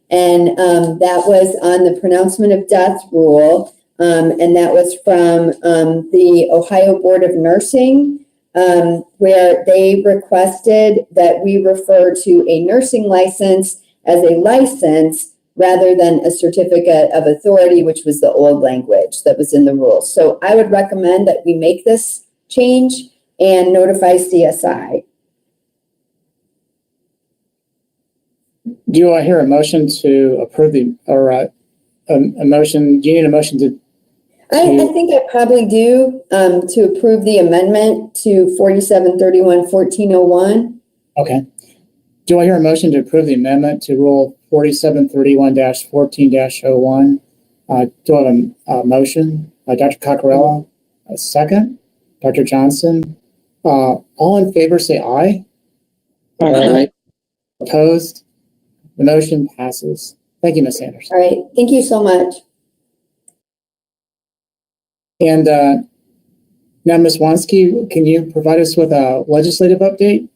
And that was on the pronouncement of death rule, and that was from the Ohio Board of Nursing, where they requested that we refer to a nursing license as a license rather than a certificate of authority, which was the old language that was in the rules. So I would recommend that we make this change and notify CSI. Do I hear a motion to approve a motion? Do you need a motion to? I think I probably do to approve the amendment to 4731-1401. Okay. Do I hear a motion to approve the amendment to Rule 4731-14-01? Do I have a motion? Dr. Coccarella, a second. Dr. Johnson, all in favor say aye. Aye. Opposed? The motion passes. Thank you, Ms. Sanders. All right. Thank you so much. And now, Ms. Wansky, can you provide us with a legislative update?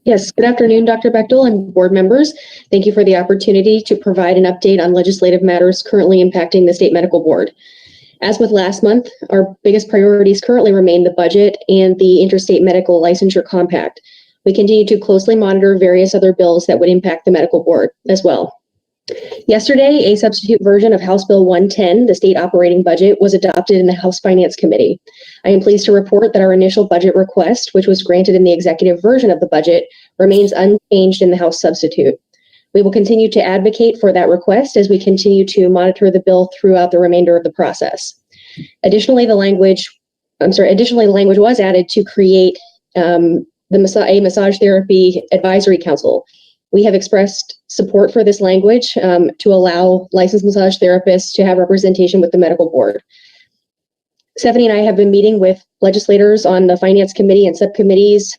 Yes, good afternoon, Dr. Bechtel and board members. Thank you for the opportunity to provide an update on legislative matters currently impacting the State Medical Board. As with last month, our biggest priorities currently remain the budget and the Interstate Medical Licensure Compact. We continue to closely monitor various other bills that would impact the medical board as well. Yesterday, a substitute version of House Bill 110, the state operating budget, was adopted in the House Finance Committee. I am pleased to report that our initial budget request, which was granted in the executive version of the budget, remains unchanged in the House substitute. We will continue to advocate for that request as we continue to monitor the bill throughout the remainder of the process. Additionally, the language was added to create a massage therapy advisory council. We have expressed support for this language to allow licensed massage therapists to have representation with the medical board. Stephanie and I have been meeting with legislators on the Finance Committee and subcommittees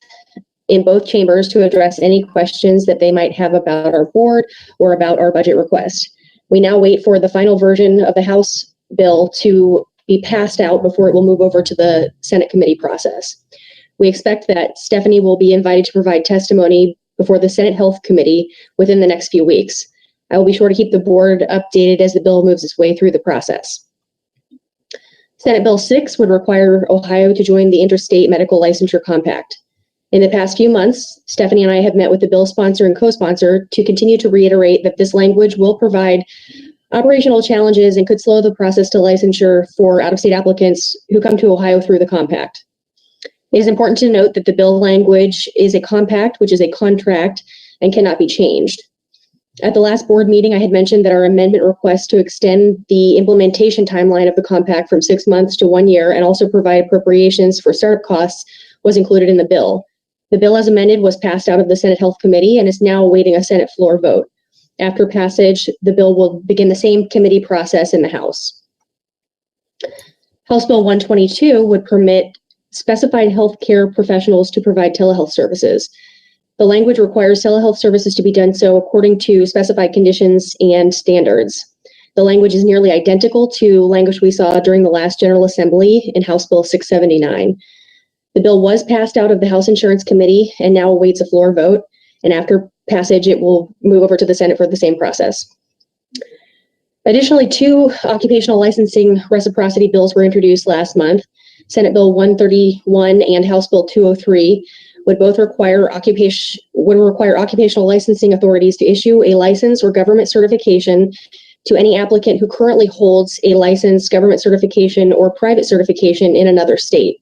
in both chambers to address any questions that they might have about our board or about our budget request. We now wait for the final version of the House bill to be passed out before it will move over to the Senate committee process. We expect that Stephanie will be invited to provide testimony before the Senate Health Committee within the next few weeks. I will be sure to keep the board updated as the bill moves its way through the process. Senate Bill 6 would require Ohio to join the Interstate Medical Licensure Compact. In the past few months, Stephanie and I have met with the bill sponsor and co-sponsor to continue to reiterate that this language will provide operational challenges and could slow the process to licensure for out-of-state applicants who come to Ohio through the compact. It is important to note that the bill language is a compact, which is a contract and cannot be changed. At the last board meeting, I had mentioned that our amendment request to extend the implementation timeline of the compact from 6 months to 1 year and also provide appropriations for startup costs was included in the bill. The bill as amended was passed out of the Senate Health Committee and is now awaiting a Senate floor vote. After passage, the bill will begin the same committee process in the House. House Bill 122 would permit specified healthcare professionals to provide telehealth services. The language requires telehealth services to be done so according to specified conditions and standards. The language is nearly identical to language we saw during the last General Assembly in House Bill 679. The bill was passed out of the House Insurance Committee and now awaits a floor vote. And after passage, it will move over to the Senate for the same process. Additionally, 2 occupational licensing reciprocity bills were introduced last month. Senate Bill 131 and House Bill 203 would both require occupational licensing authorities to issue a license or government certification to any applicant who currently holds a license, government certification, or private certification in another state.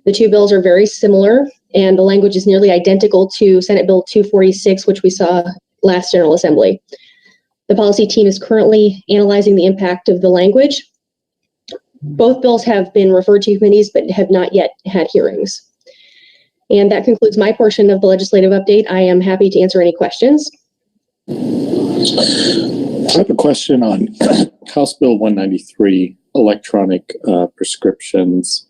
The 2 bills are very similar, and the language is nearly identical to Senate Bill 246, which we saw last General Assembly. The policy team is currently analyzing the impact of the language. Both bills have been referred to committees, but have not yet had hearings. And that concludes my portion of the legislative update. I am happy to answer any questions. I have a question on House Bill 193, electronic prescriptions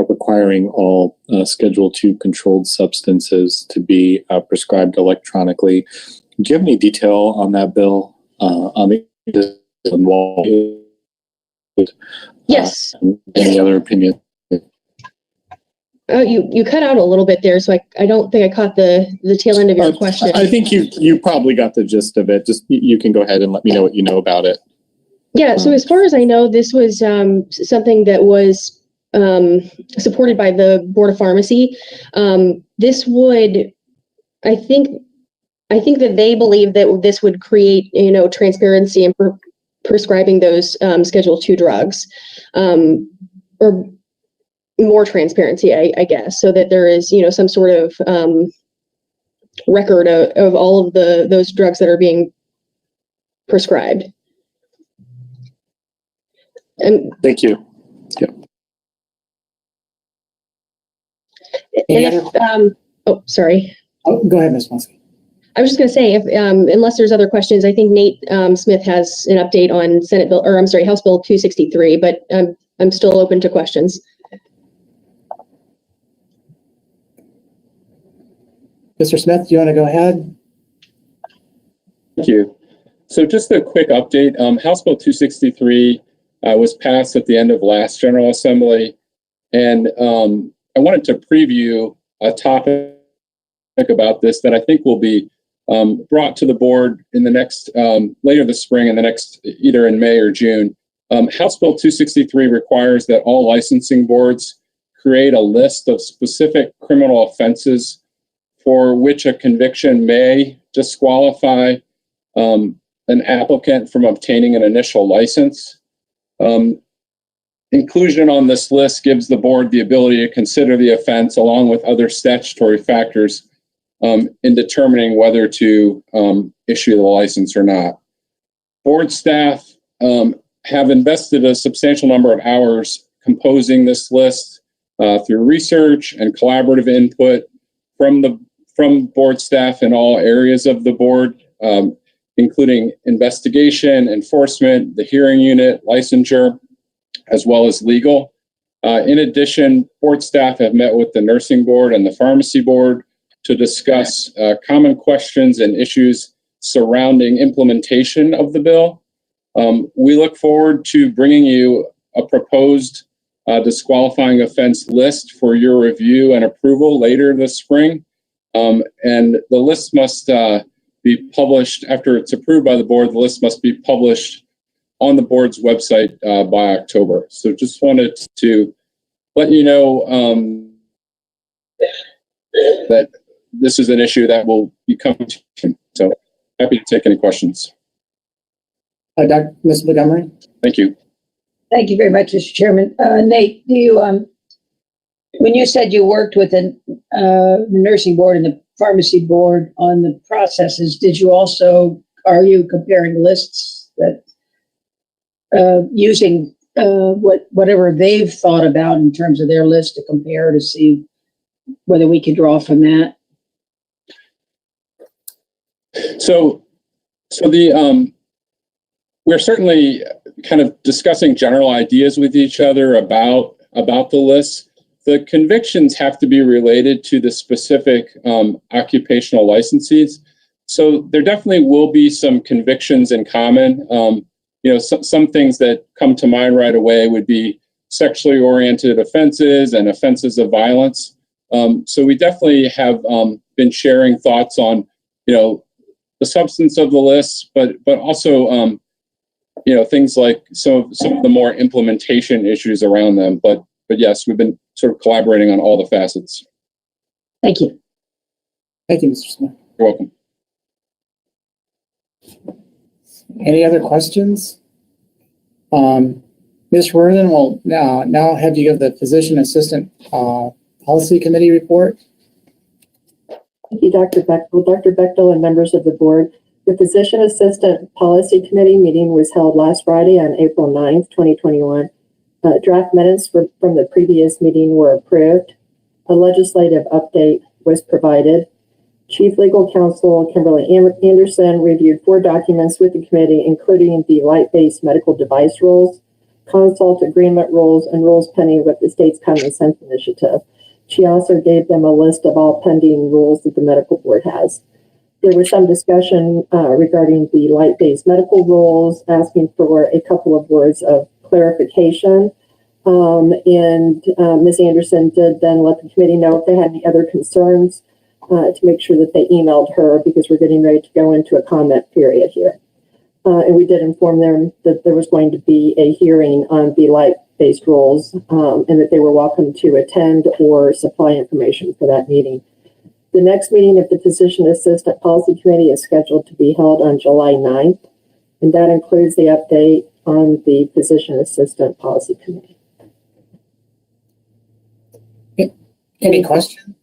requiring all Schedule II controlled substances to be prescribed electronically. Do you have any detail on that bill? Yes. Any other opinion? You cut out a little bit there, so I don't think I caught the tail end of your question. I think you probably got the gist of it. Just you can go ahead and let me know what you know about it. Yeah, so as far as I know, this was something that was supported by the Board of Pharmacy. This would, I think that they believe that this would create, transparency in prescribing those Schedule II drugs, or more transparency, I guess, so that there is, some sort of record of all of those drugs that are being prescribed. And thank you. Yeah. Sorry. Oh, go ahead, Ms. Wonsky. I was just going to say, unless there's other questions, I think Nate Smith has an update on House Bill 263, but I'm still open to questions. Mr. Smith, do you want to go ahead? Thank you. So just a quick update. House Bill 263 was passed at the end of last General Assembly, and I wanted to preview a topic about this that I think will be brought to the board in the next, later this spring, in the next, either in May or June. House Bill 263 requires that all licensing boards create a list of specific criminal offenses for which a conviction may disqualify an applicant from obtaining an initial license. Inclusion on this list gives the board the ability to consider the offense along with other statutory factors in determining whether to issue the license or not. Board staff have invested a substantial number of hours composing this list through research and collaborative input from board staff in all areas of the board, including investigation, enforcement, the hearing unit, licensure, as well as legal. In addition, board staff have met with the nursing board and the pharmacy board to discuss common questions and issues surrounding implementation of the bill. We look forward to bringing you a proposed disqualifying offense list for your review and approval later this spring. And the list must be published after it's approved by the board. The list must be published on the board's website by October. So just wanted to let you know that this is an issue that will be coming to. So happy to take any questions. Ms. Montgomery. Thank you. Thank you very much, Mr. Chairman. Nate, do you, when you said you worked with the nursing board and the pharmacy board on the processes, are you comparing lists that using whatever they've thought about in terms of their list to compare to see whether we could draw from that? So we're certainly kind of discussing general ideas with each other about the list. the convictions have to be related to the specific occupational licensees. So there definitely will be some convictions in common. Some things that come to mind right away would be sexually oriented offenses and offenses of violence. So we definitely have been sharing thoughts on, the substance of the list, but also, things like some of the more implementation issues around them. But yes, we've been sort of collaborating on all the facets. Thank you. Thank you, Mr. Smith. You're welcome. Any other questions? Ms. Worthen will now have you give the Physician Assistant Policy Committee report. Thank you, Dr. Bechtel. Dr. Bechtel and members of the board, the Physician Assistant Policy Committee meeting was held last Friday on April 9th, 2021. Draft minutes from the previous meeting were approved. A legislative update was provided. Chief Legal Counsel Kimberly Anderson reviewed 4 documents with the committee, including the light-based medical device rules, consult agreement rules, and rules pending with the state's Common Sense Initiative. She also gave them a list of all pending rules that the medical board has. There was some discussion regarding the light-based medical rules, asking for a couple of words of clarification. Ms. Anderson did then let the committee know if they had any other concerns to make sure that they emailed her, because we're getting ready to go into a comment period here. And we did inform them that there was going to be a hearing on the light-based rules and that they were welcome to attend or supply information for that meeting. The next meeting of the Physician Assistant Policy Committee is scheduled to be held on July 9th, and that includes the update on the Physician Assistant Policy Committee. Any questions?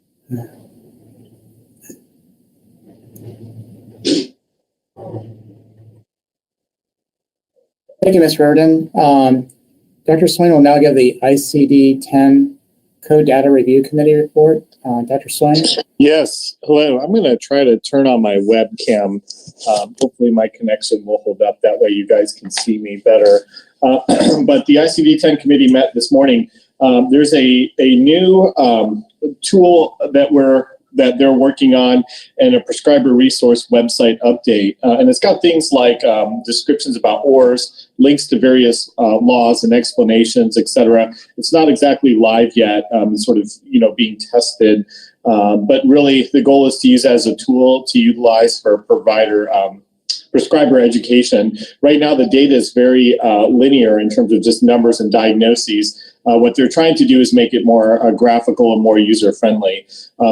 Thank you, Ms. Reardon. Dr. Swain will now give the ICD-10 Code Data Review Committee report. Dr. Swain? Yes. Hello. I'm going to try to turn on my webcam. Hopefully my connection will hold up. That way you guys can see me better. But the ICD-10 committee met this morning. There's a new tool that they're working on, and a prescriber resource website update. And it's got things like descriptions about ORs, links to various laws and explanations, etc. It's not exactly live yet. It's sort of, being tested. But really the goal is to use it as a tool to utilize for prescriber education. Right now, the data is very linear in terms of just numbers and diagnoses. What they're trying to do is make it more graphical and more user-friendly.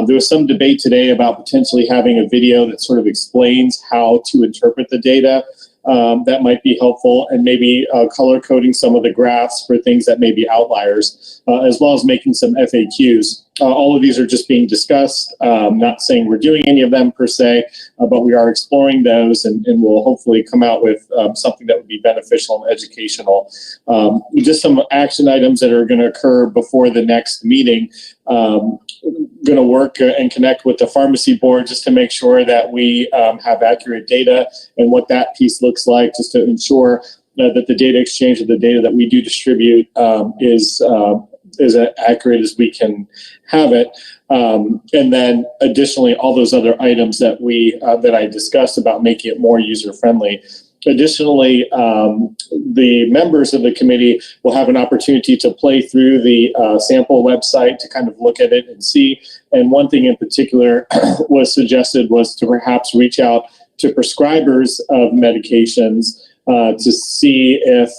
There was some debate today about potentially having a video that sort of explains how to interpret the data. That might be helpful, and maybe color coding some of the graphs for things that may be outliers, as well as making some FAQs. All of these are just being discussed. Not saying we're doing any of them per se, but we are exploring those, and we'll hopefully come out with something that would be beneficial and educational. Just some action items that are going to occur before the next meeting. Going to work and connect with the pharmacy board just to make sure that we have accurate data and what that piece looks like, just to ensure that the data exchange of the data that we do distribute is as accurate as we can have it. And then additionally, all those other items that that I discussed about making it more user-friendly. Additionally, the members of the committee will have an opportunity to play through the sample website to kind of look at it and see. And one thing in particular was suggested was to perhaps reach out to prescribers of medications to see if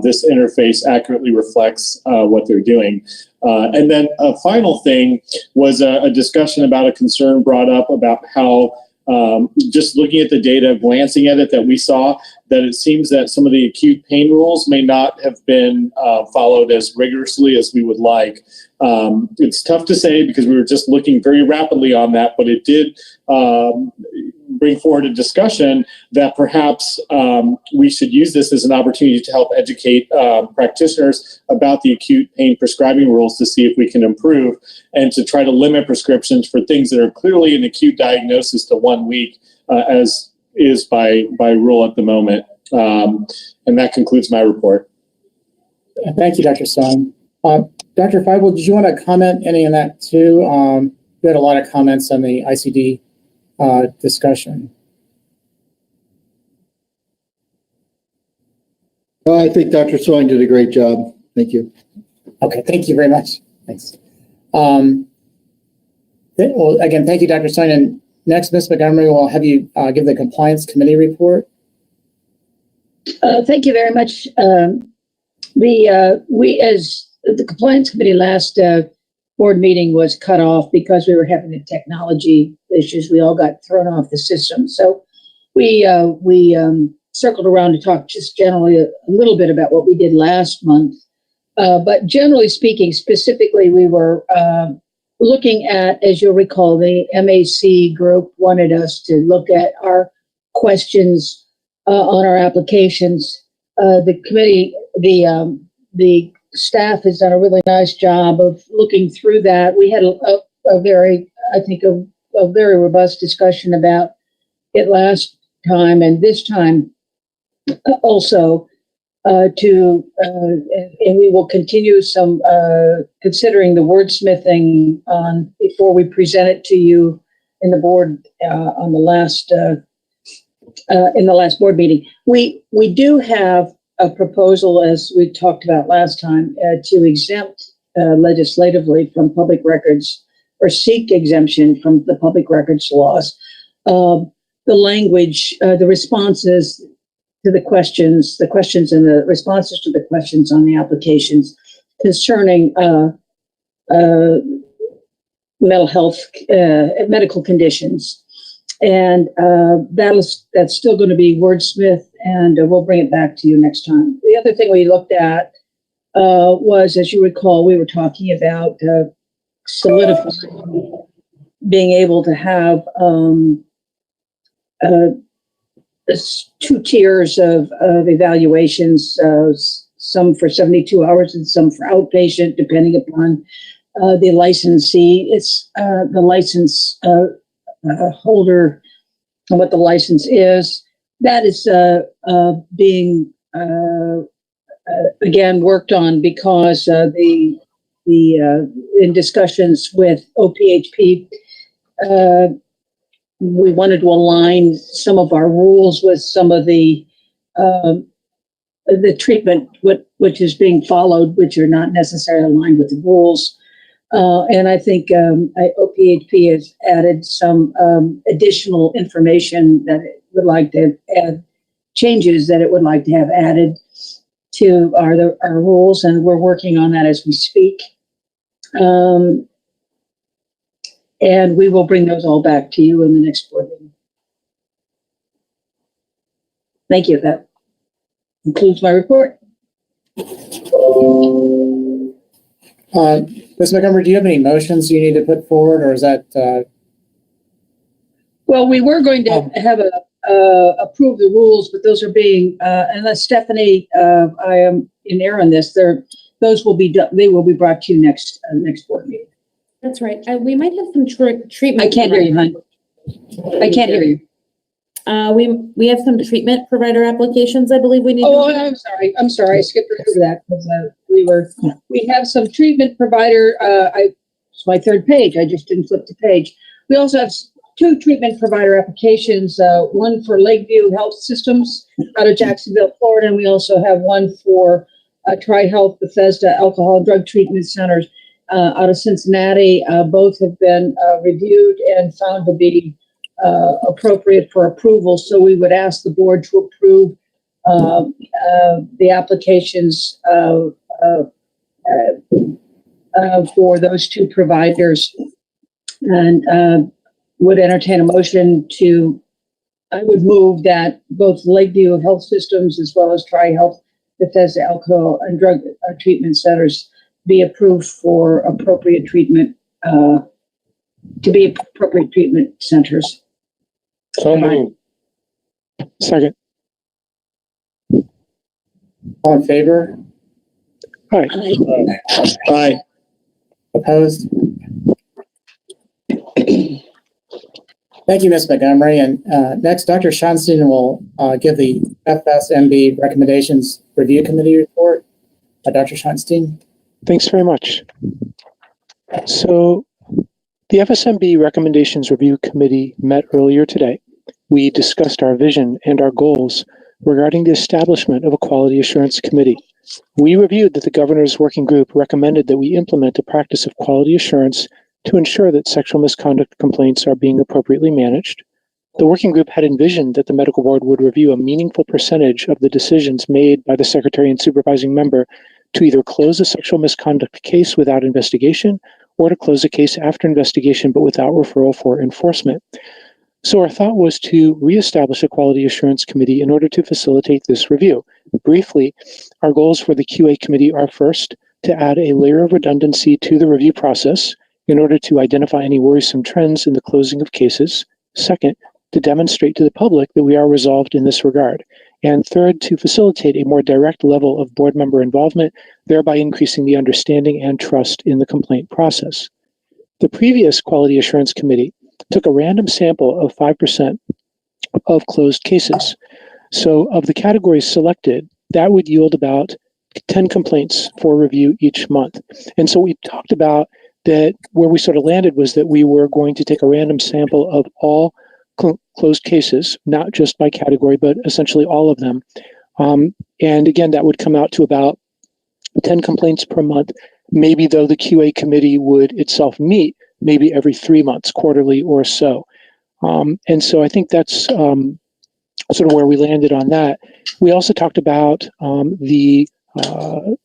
this interface accurately reflects what they're doing. And then a final thing was a discussion about a concern brought up about how just looking at the data, glancing at it, that we saw that it seems that some of the acute pain rules may not have been followed as rigorously as we would like. It's tough to say because we were just looking very rapidly on that, but it did bring forward a discussion that perhaps we should use this as an opportunity to help educate practitioners about the acute pain prescribing rules to see if we can improve, and to try to limit prescriptions for things that are clearly an acute diagnosis to 1 week, as is by rule at the moment. And that concludes my report. Thank you, Dr. Song. Dr. Feibel, did you want to comment any on that too? We had a lot of comments on the ICD discussion. Well, I think Dr. Soin did a great job. Thank you. Okay, thank you very much. Thanks. Well, again, thank you, Dr. Soin. And next, Ms. Montgomery, will have you give the Compliance Committee report. Thank you very much. We, as the Compliance Committee last board meeting was cut off because we were having the technology issues. We all got thrown off the system. So we circled around to talk just generally a little bit about what we did last month. But generally speaking, specifically, we were looking at, as you'll recall, the MAC group wanted us to look at our questions on our applications. The committee, the staff has done a really nice job of looking through that. We had a very, I think, a very robust discussion about it last time, and this time also and we will continue some considering the wordsmithing on before we present it to you in the board on the last in the last board meeting. We do have a proposal, as we talked about last time, to exempt legislatively from public records or seek exemption from the public records laws. The language, the responses to the questions and the responses to the questions on the applications concerning mental health, medical conditions. And that's still going to be wordsmith, and we'll bring it back to you next time. The other thing we looked at was, as you recall, we were talking about solidifying, being able to have two tiers of evaluations, some for 72 hours and some for outpatient, depending upon the licensee. It's the license holder and what the license is. That is being again worked on because in discussions with OPHP, we wanted to align some of our rules with some of the treatment which is being followed, which are not necessarily aligned with the rules. And I think OPHP has added some additional information that it would like to add, changes that it would like to have added to our rules, and we're working on that as we speak. And we will bring those all back to you in the next board meeting. Thank you. That concludes my report. Ms. Montgomery, do you have any motions you need to put forward, or is that? Well, we were going to have approve the rules, but those are being, unless Stephanie, I am in error on this, those will be done. They will be brought to you next board meeting. That's right. We might have some treatment. I can't hear you, hon. I can't hear you. We have some treatment provider applications, I believe we need. Oh, I'm sorry. I skipped right over that because we have some treatment provider. It's my third page. I just didn't flip the page. We also have two treatment provider applications. One for Lakeview Health Systems out of Jacksonville, Florida, and we also have one for Tri-Health Bethesda Alcohol and Drug Treatment Centers out of Cincinnati. Both have been reviewed and found to be appropriate for approval. So we would ask the board to approve the applications for those two providers, and would entertain a motion to, I would move that both Lakeview Health Systems as well as Tri-Health Bethesda Alcohol and Drug Treatment Centers be approved for appropriate treatment, to be appropriate treatment centers. So moved. Second. All in favor? Aye. Aye. Opposed? Thank you, Ms. Montgomery. And next, Dr. Schonstein will give the Fsmb Recommendations Review Committee report. Dr. Schonstein. Thanks very much. So the Fsmb Recommendations Review Committee met earlier today. We discussed our vision and our goals regarding the establishment of a Quality Assurance Committee. We reviewed that the Governor's Working Group recommended that we implement a practice of quality assurance to ensure that sexual misconduct complaints are being appropriately managed. The Working Group had envisioned that the Medical Board would review a meaningful percentage of the decisions made by the Secretary and Supervising Member to either close a sexual misconduct case without investigation or to close a case after investigation but without referral for enforcement. So our thought was to reestablish a Quality Assurance Committee in order to facilitate this review. Briefly, our goals for the QA Committee are first, to add a layer of redundancy to the review process in order to identify any worrisome trends in the closing of cases. Second, to demonstrate to the public that we are resolved in this regard. And third, to facilitate a more direct level of board member involvement, thereby increasing the understanding and trust in the complaint process. The previous Quality Assurance Committee took a random sample of 5% of closed cases. So of the categories selected, that would yield about 10 complaints for review each month. And so we talked about that where we sort of landed was that we were going to take a random sample of all closed cases, not just by category, but essentially all of them. And again, that would come out to about 10 complaints per month, maybe though the QA committee would itself meet maybe every 3 months, quarterly or so. And so I think that's sort of where we landed on that. We also talked about the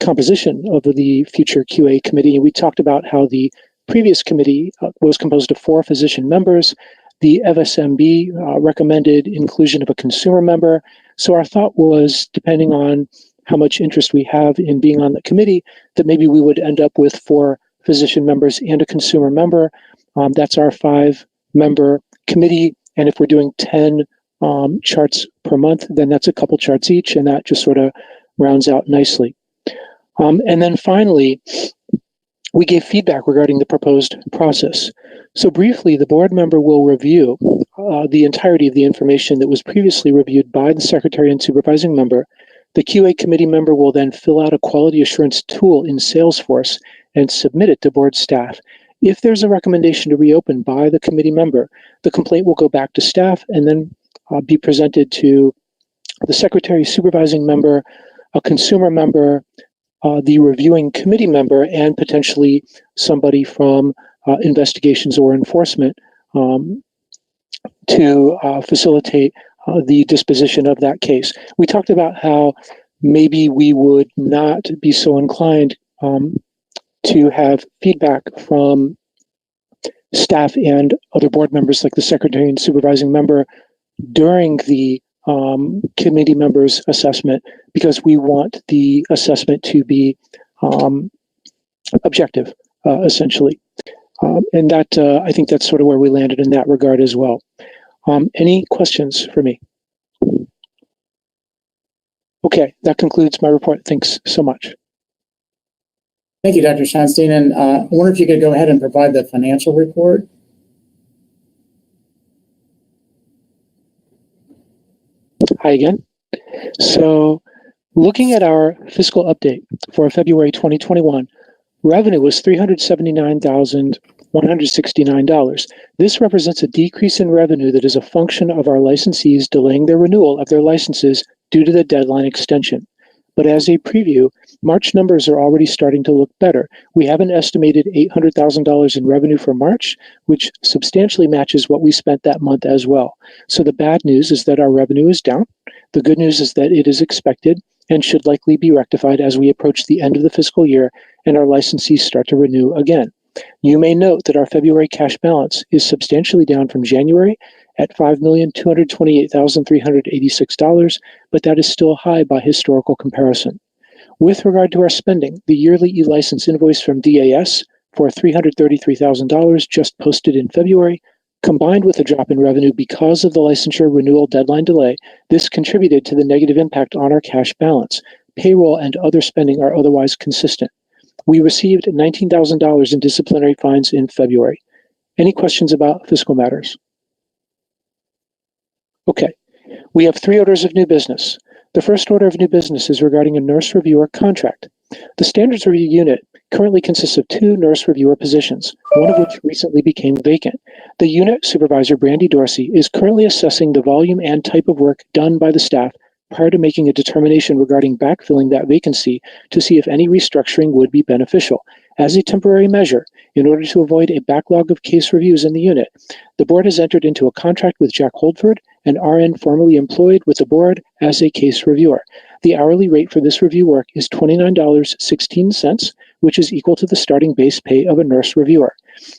composition of the future QA committee. We talked about how the previous committee was composed of 4 physician members. The Fsmb recommended inclusion of a consumer member. So our thought was, depending on how much interest we have in being on the committee, that maybe we would end up with 4 physician members and a consumer member. That's our 5-member committee. And if we're doing 10 charts per month, then that's a couple charts each, and that just sort of rounds out nicely. And then finally, we gave feedback regarding the proposed process. So briefly, the board member will review the entirety of the information that was previously reviewed by the Secretary and Supervising Member. The QA committee member will then fill out a quality assurance tool in Salesforce and submit it to board staff. If there's a recommendation to reopen by the committee member, the complaint will go back to staff and then be presented to the Secretary, Supervising Member, a consumer member, the reviewing committee member, and potentially somebody from investigations or enforcement to facilitate the disposition of that case. We talked about how maybe we would not be so inclined to have feedback from staff and other board members like the Secretary and Supervising Member during the committee members' assessment, because we want the assessment to be objective, essentially. And that I think that's sort of where we landed in that regard as well. Any questions for me? Okay, that concludes my report. Thanks so much. Thank you, Dr. Schonstein. And I wonder if you could go ahead and provide the financial report. Hi again. So looking at our fiscal update for February 2021, revenue was $379,169. This represents a decrease in revenue that is a function of our licensees delaying their renewal of their licenses due to the deadline extension. But as a preview, March numbers are already starting to look better. We have an estimated $800,000 in revenue for March, which substantially matches what we spent that month as well. So the bad news is that our revenue is down. The good news is that it is expected and should likely be rectified as we approach the end of the fiscal year and our licensees start to renew again. You may note that our February cash balance is substantially down from January at $5,228,386, but that is still high by historical comparison. With regard to our spending, the yearly e-license invoice from DAS for $333,000 just posted in February, combined with a drop in revenue because of the licensure renewal deadline delay, this contributed to the negative impact on our cash balance. Payroll and other spending are otherwise consistent. We received $19,000 in disciplinary fines in February. Any questions about fiscal matters? Okay, we have 3 orders of new business. The first order of new business is regarding a nurse reviewer contract. The Standards Review Unit currently consists of 2 nurse reviewer positions, one of which recently became vacant. The unit supervisor, Brandy Dorsey, is currently assessing the volume and type of work done by the staff prior to making a determination regarding backfilling that vacancy to see if any restructuring would be beneficial. As a temporary measure, in order to avoid a backlog of case reviews in the unit, the board has entered into a contract with Jack Holdford, an RN formerly employed with the board as a case reviewer. The hourly rate for this review work is $29.16, which is equal to the starting base pay of a nurse reviewer.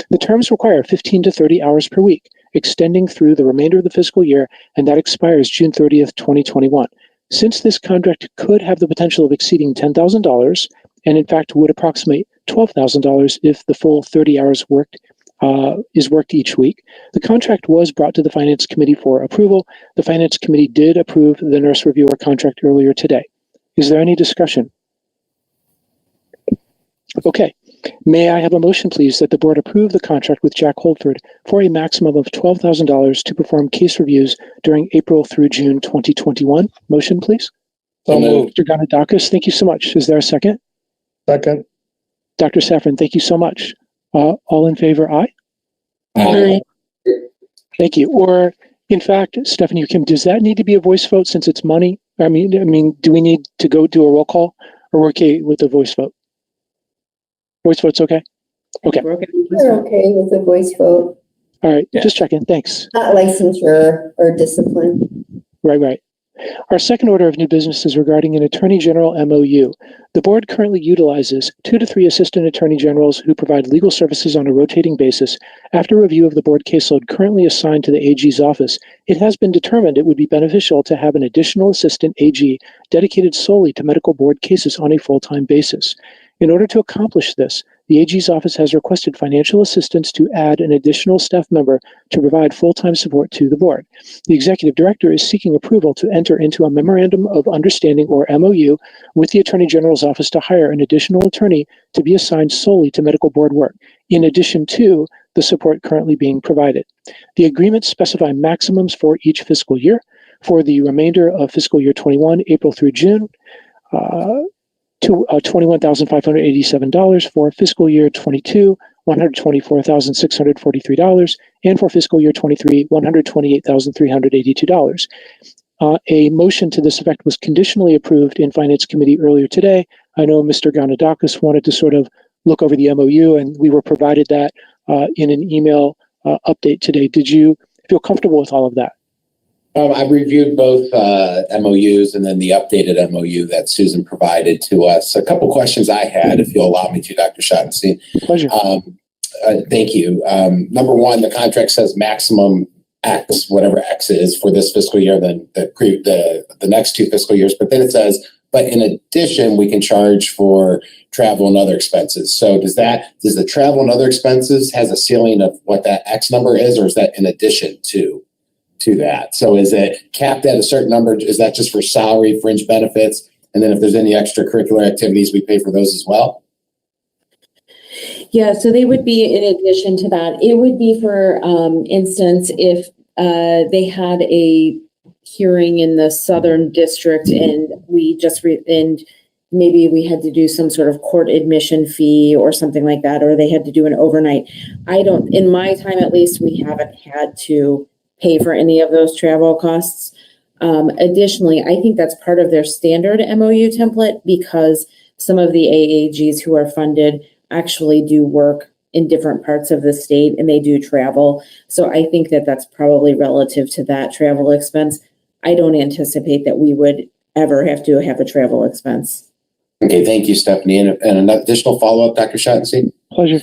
The terms require 15 to 30 hours per week, extending through the remainder of the fiscal year, and that expires June 30th, 2021. Since this contract could have the potential of exceeding $10,000, and in fact would approximate $12,000 if the full 30 hours worked is worked each week. The contract was brought to the Finance Committee for approval. The Finance Committee did approve the nurse reviewer contract earlier today. Is there any discussion? Okay. May I have a motion, please, that the board approve the contract with Jack Holdford for a maximum of $12,000 to perform case reviews during April through June 2021? Motion, please. So moved. Mr. Ganadakis, thank you so much. Is there a second? Second. Dr. Safran, thank you so much. All in favor, aye? Aye. Thank you. Or, in fact, Stephanie or Kim, does that need to be a voice vote since it's money? I mean, do we need to go do a roll call, or we're okay with the voice vote? Voice vote's okay? Okay. We're okay with the voice vote, All right. Just checking. Thanks. not licensure or discipline. Right. Our second order of new business is regarding an Attorney General MOU. The board currently utilizes 2 to 3 assistant attorney generals who provide legal services on a rotating basis. After review of the board caseload currently assigned to the AG's office, it has been determined it would be beneficial to have an additional assistant AG dedicated solely to medical board cases on a full-time basis. In order to accomplish this, the AG's office has requested financial assistance to add an additional staff member to provide full-time support to the board. The executive director is seeking approval to enter into a memorandum of understanding, or MOU, with the Attorney General's office to hire an additional attorney to be assigned solely to medical board work, in addition to the support currently being provided. The agreements specify maximums for each fiscal year. For the remainder of fiscal year 21, April through June, to $21,587, for fiscal year 22, $124,643, and for fiscal year 23, $128,382. A motion to this effect was conditionally approved in Finance Committee earlier today. I know Mr. Ganadakis wanted to sort of look over the MOU, and we were provided that in an email update today. Did you feel comfortable with all of that? I've reviewed both MOUs and then the updated MOU that Susan provided to us. A couple questions I had, if you'll allow me to, Dr. Schottenstein. Pleasure. Thank you. Number one, the contract says maximum X, whatever X is for this fiscal year, then the next 2 fiscal years. But then it says, but in addition, we can charge for travel and other expenses. So does the travel and other expenses has a ceiling of what that X number is, or is that in addition to that? So is it capped at a certain number? Is that just for salary, fringe benefits? And then if there's any extracurricular activities, we pay for those as well? Yeah, so they would be in addition to that. It would be for instance, if they had a hearing in the Southern District and we just and maybe we had to do some sort of court admission fee or something like that, or they had to do an overnight. In my time at least, we haven't had to pay for any of those travel costs. Additionally, I think that's part of their standard MOU template, because some of the AAGs who are funded actually do work in different parts of the state and they do travel. So I think that that's probably relative to that travel expense. I don't anticipate that we would ever have to have a travel expense. Okay, thank you, Stephanie. And an additional follow-up, Dr. Schottenstein? Pleasure.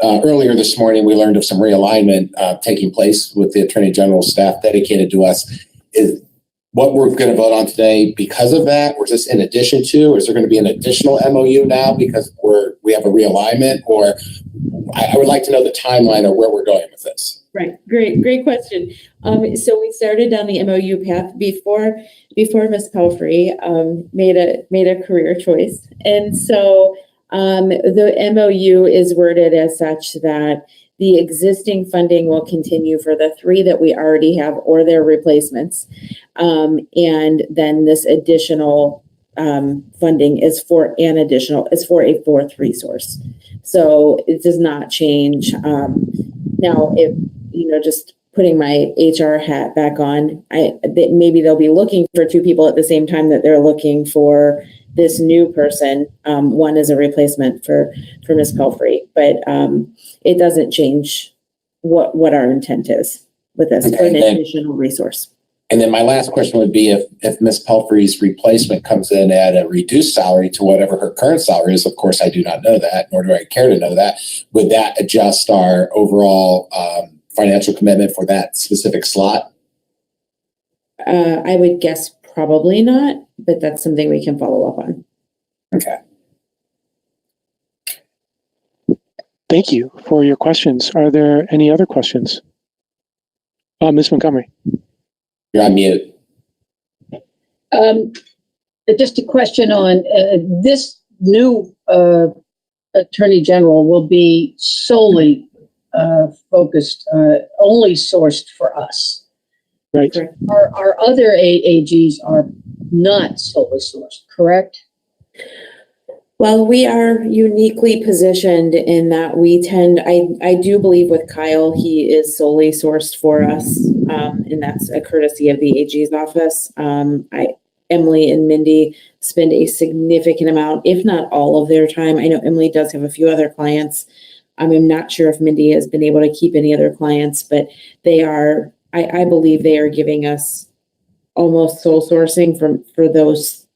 Earlier this morning, we learned of some realignment taking place with the Attorney General's staff dedicated to us. Is what we're going to vote on today because of that, or is this in addition to, or is there going to be an additional MOU now because we have a realignment? Or I would like to know the timeline of where we're going with this. Right. Great question. So we started down the MOU path before Ms. Pelfrey made a career choice. And so the MOU is worded as such that the existing funding will continue for the 3 that we already have or their replacements. And then this additional funding is for a fourth resource. So it does not change. Now, if, just putting my HR hat back on, maybe they'll be looking for two people at the same time that they're looking for this new person. One is a replacement for Ms. Pelfrey, but it doesn't change what our intent is with this, for an additional resource. And then my last question would be if Ms. Pelfrey's replacement comes in at a reduced salary to whatever her current salary is, of course, I do not know that, nor do I care to know that. Would that adjust our overall financial commitment for that specific slot? I would guess probably not, but that's something we can follow up on. Okay. Thank you for your questions. Are there any other questions? Ms. Montgomery. You're on mute. Just a question on this new Attorney General will be solely focused, only sourced for us. Right. Our other AGs are not solely sourced, correct? Well, we are uniquely positioned in that we tend, I do believe with Kyle, he is solely sourced for us, and that's a courtesy of the AG's office. Emily and Mindy spend a significant amount, if not all of their time. I know Emily does have a few other clients. I'm not sure if Mindy has been able to keep any other clients, but they are, I believe they are giving us almost sole sourcing for those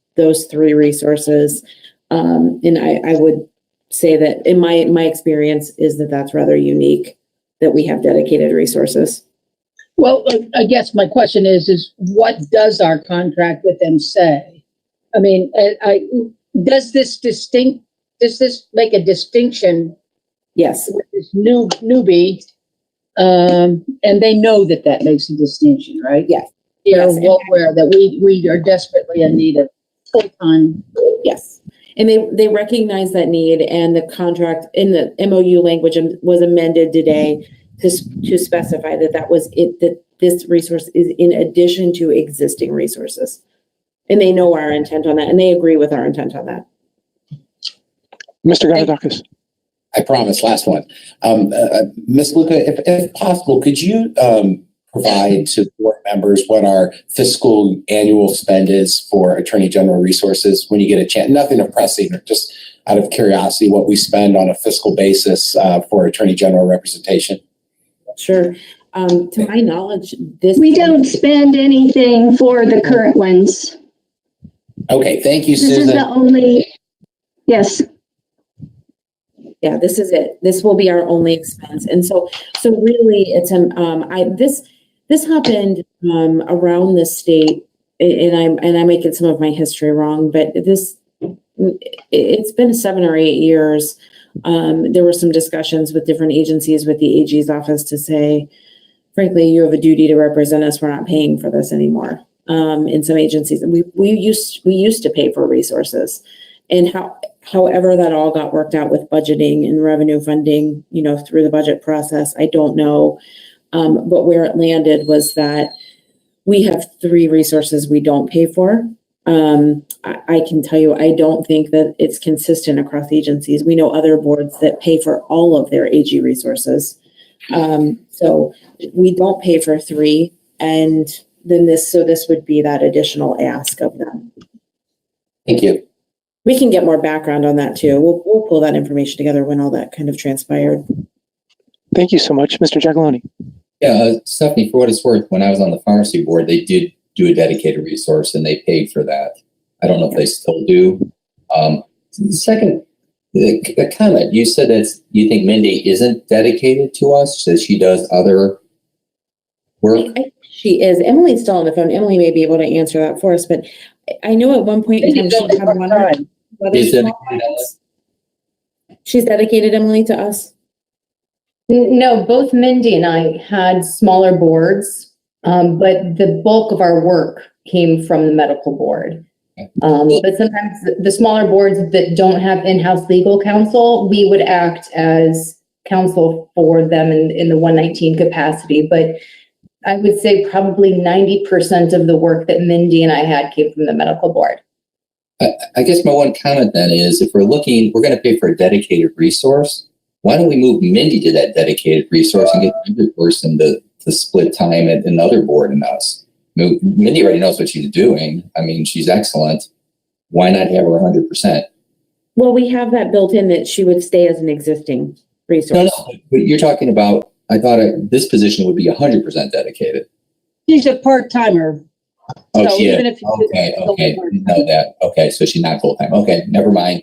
three resources. And I would say that in my experience is that that's rather unique that we have dedicated resources. Well, I guess my question is what does our contract with them say? I mean, does this make a distinction? Yes. With this newbie, and they know that makes a distinction, right? Yes. They're well aware that we are desperately in need of full-time. Yes. And they recognize that need, and the contract in the MOU language was amended today to specify that was it, that this resource is in addition to existing resources. And they know our intent on that, and they agree with our intent on that. Mr. Galadakis. I promise, last one. Ms. Luca, if possible, could you provide to board members what our fiscal annual spend is for Attorney General resources when you get a chance? Nothing oppressing, just out of curiosity, what we spend on a fiscal basis for Attorney General representation. Sure. To my knowledge, we don't spend anything for the current ones. Okay, thank you, Susan. This is the only, yes. Yeah, this is it. This will be our only expense. And so really it's, this happened, around the state, and I may get some of my history wrong, but it's been 7 or 8 years. There were some discussions with different agencies with the AG's office to say, frankly, you have a duty to represent us. We're not paying for this anymore. In some agencies, we used to pay for resources, and however that all got worked out with budgeting and revenue funding, through the budget process, I don't know. But where it landed was that we have 3 resources we don't pay for. I can tell you, I don't think that it's consistent across agencies. We know other boards that pay for all of their AG resources. So we don't pay for 3, and then this would be that additional ask of them. Thank you. We can get more background on that too. We'll pull that information together when all that kind of transpired. Thank you so much, Mr. Giacalone. Yeah, Stephanie, for what it's worth, when I was on the pharmacy board, they did do a dedicated resource and they paid for that. I don't know if they still do. Second, the comment, you said that you think Mindy isn't dedicated to us, that she does other work. She is. Emily's still on the phone. Emily may be able to answer that for us, but I know at one point in time she had one time. She's dedicated, Emily, to us. No, both Mindy and I had smaller boards, but the bulk of our work came from the medical board. But sometimes the smaller boards that don't have in-house legal counsel, we would act as counsel for them in the 119 capacity. But I would say probably 90% of the work that Mindy and I had came from the medical board. I guess my one comment then is if we're going to pay for a dedicated resource, why don't we move Mindy to that dedicated resource and get the other person to split time at another board and us? I mean, Mindy already knows what she's doing. I mean, she's excellent. Why not have her 100%? Well, we have that built in that she would stay as an existing resource. No, but you're talking about, I thought this position would be 100% dedicated. She's a part-timer. Oh, So she is. even if you Okay. Didn't know that. Okay, so she's not full time. Okay, never mind.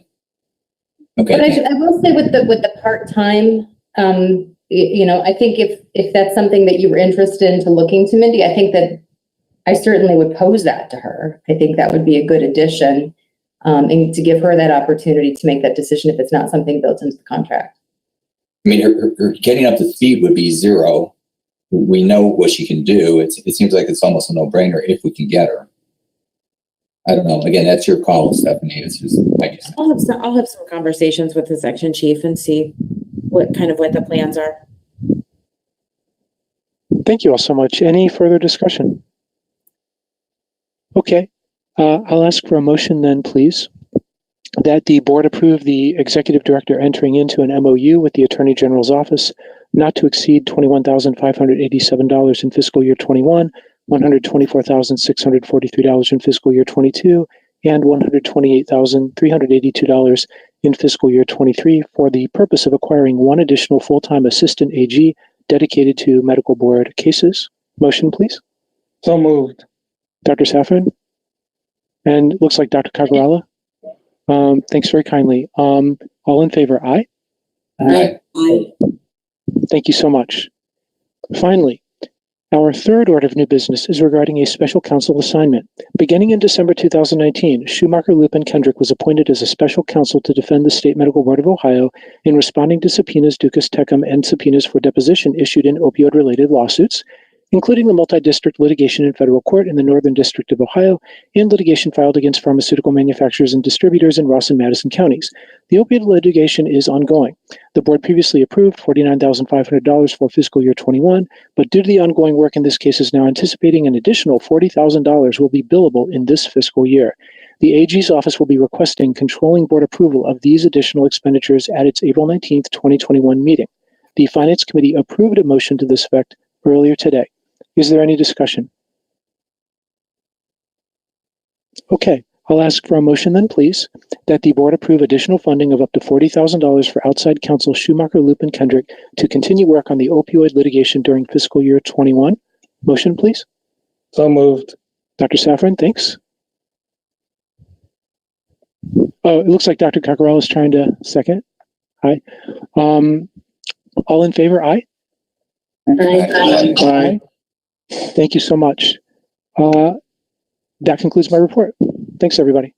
Okay. But I will say with the part-time, I think if that's something that you were interested in to look into, Mindy, I think that I certainly would pose that to her. I think that would be a good addition, and to give her that opportunity to make that decision if it's not something built into the contract. I mean, her getting up to speed would be 0. We know what she can do. It seems like it's almost a no-brainer if we can get her. I don't know. Again, that's your call, Stephanie. It's just, I'll have some conversations with the section chief and see what the plans are. Thank you all so much. Any further discussion? Okay, I'll ask for a motion then, please, that the board approve the executive director entering into an MOU with the Attorney General's office not to exceed $21,587 in fiscal year 21, $124,643 in fiscal year 22, and $128,382 in fiscal year 23 for the purpose of acquiring one additional full-time assistant AG dedicated to medical board cases. Motion, please. So moved. Dr. Safran? And it looks like Dr. Cagarella. Thanks very kindly. All in favor, aye? Aye. Thank you so much. Finally, our third order of new business is regarding a special counsel assignment. Beginning in December 2019, Schumacher, Lupin, Kendrick was appointed as a special counsel to defend the State Medical Board of Ohio in responding to subpoenas ducus tecum and subpoenas for deposition issued in opioid-related lawsuits, including the multi-district litigation in federal court in the Northern District of Ohio and litigation filed against pharmaceutical manufacturers and distributors in Ross and Madison counties. The opioid litigation is ongoing. The board previously approved $49,500 for fiscal year 21, but due to the ongoing work in this case is now anticipating an additional $40,000 will be billable in this fiscal year. The AG's office will be requesting controlling board approval of these additional expenditures at its April 19th, 2021 meeting. The Finance Committee approved a motion to this effect earlier today. Is there any discussion? Okay, I'll ask for a motion then, please, that the board approve additional funding of up to $40,000 for outside counsel Schumacher, Lupin, Kendrick to continue work on the opioid litigation during fiscal year 21. Motion, please. So moved. Dr. Safran, thanks. Oh, it looks like Dr. Cockrell is trying to second. Aye. All in favor, aye? Aye. Aye. Thank you so much. That concludes my report. Thanks, everybody.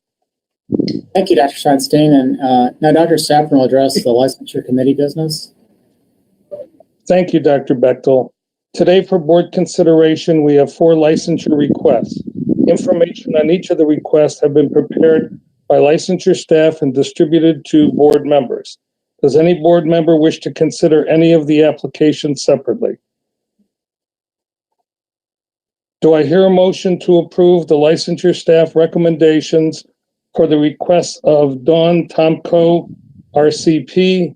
Thank you, Dr. Scheinstein. And now Dr. Safran will address the licensure committee business. Thank you, Dr. Bechtel. Today for board consideration, we have 4 licensure requests. Information on each of the requests have been prepared by licensure staff and distributed to board members. Does any board member wish to consider any of the applications separately? Do I hear a motion to approve the licensure staff recommendations for the requests of Dawn Tomko, RCP,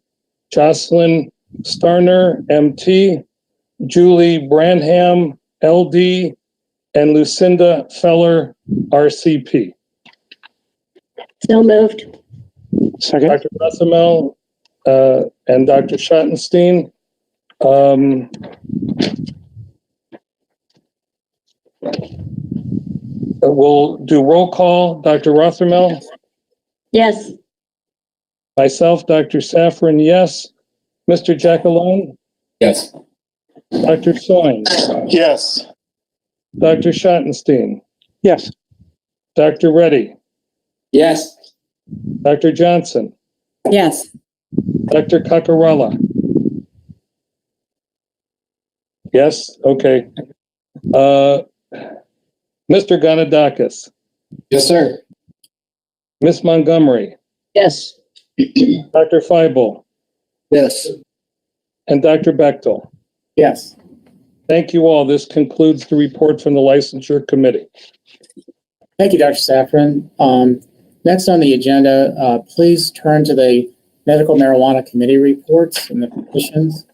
Jocelyn Starner, MT, Julie Branham, LD, and Lucinda Feller, RCP? So moved. Second. Dr. Bethemel and Dr. Schottenstein. We'll do roll call. Dr. Rothermel? Yes. Myself, Dr. Safran, yes. Mr. Jackalone? Yes. Dr. Soin? Yes. Dr. Schottenstein? Yes. Dr. Reddy? Yes. Dr. Johnson? Yes. Dr. Cacarella? Yes, okay. Mr. Ganadakis? Yes, sir. Miss Montgomery? Yes. Dr. Feibel? Yes. And Dr. Bechtel? Yes. Thank you all. This concludes the report from the Licensure Committee. Thank you, Dr. Safran. Next on the agenda, please turn to the medical marijuana committee reports and the petitions.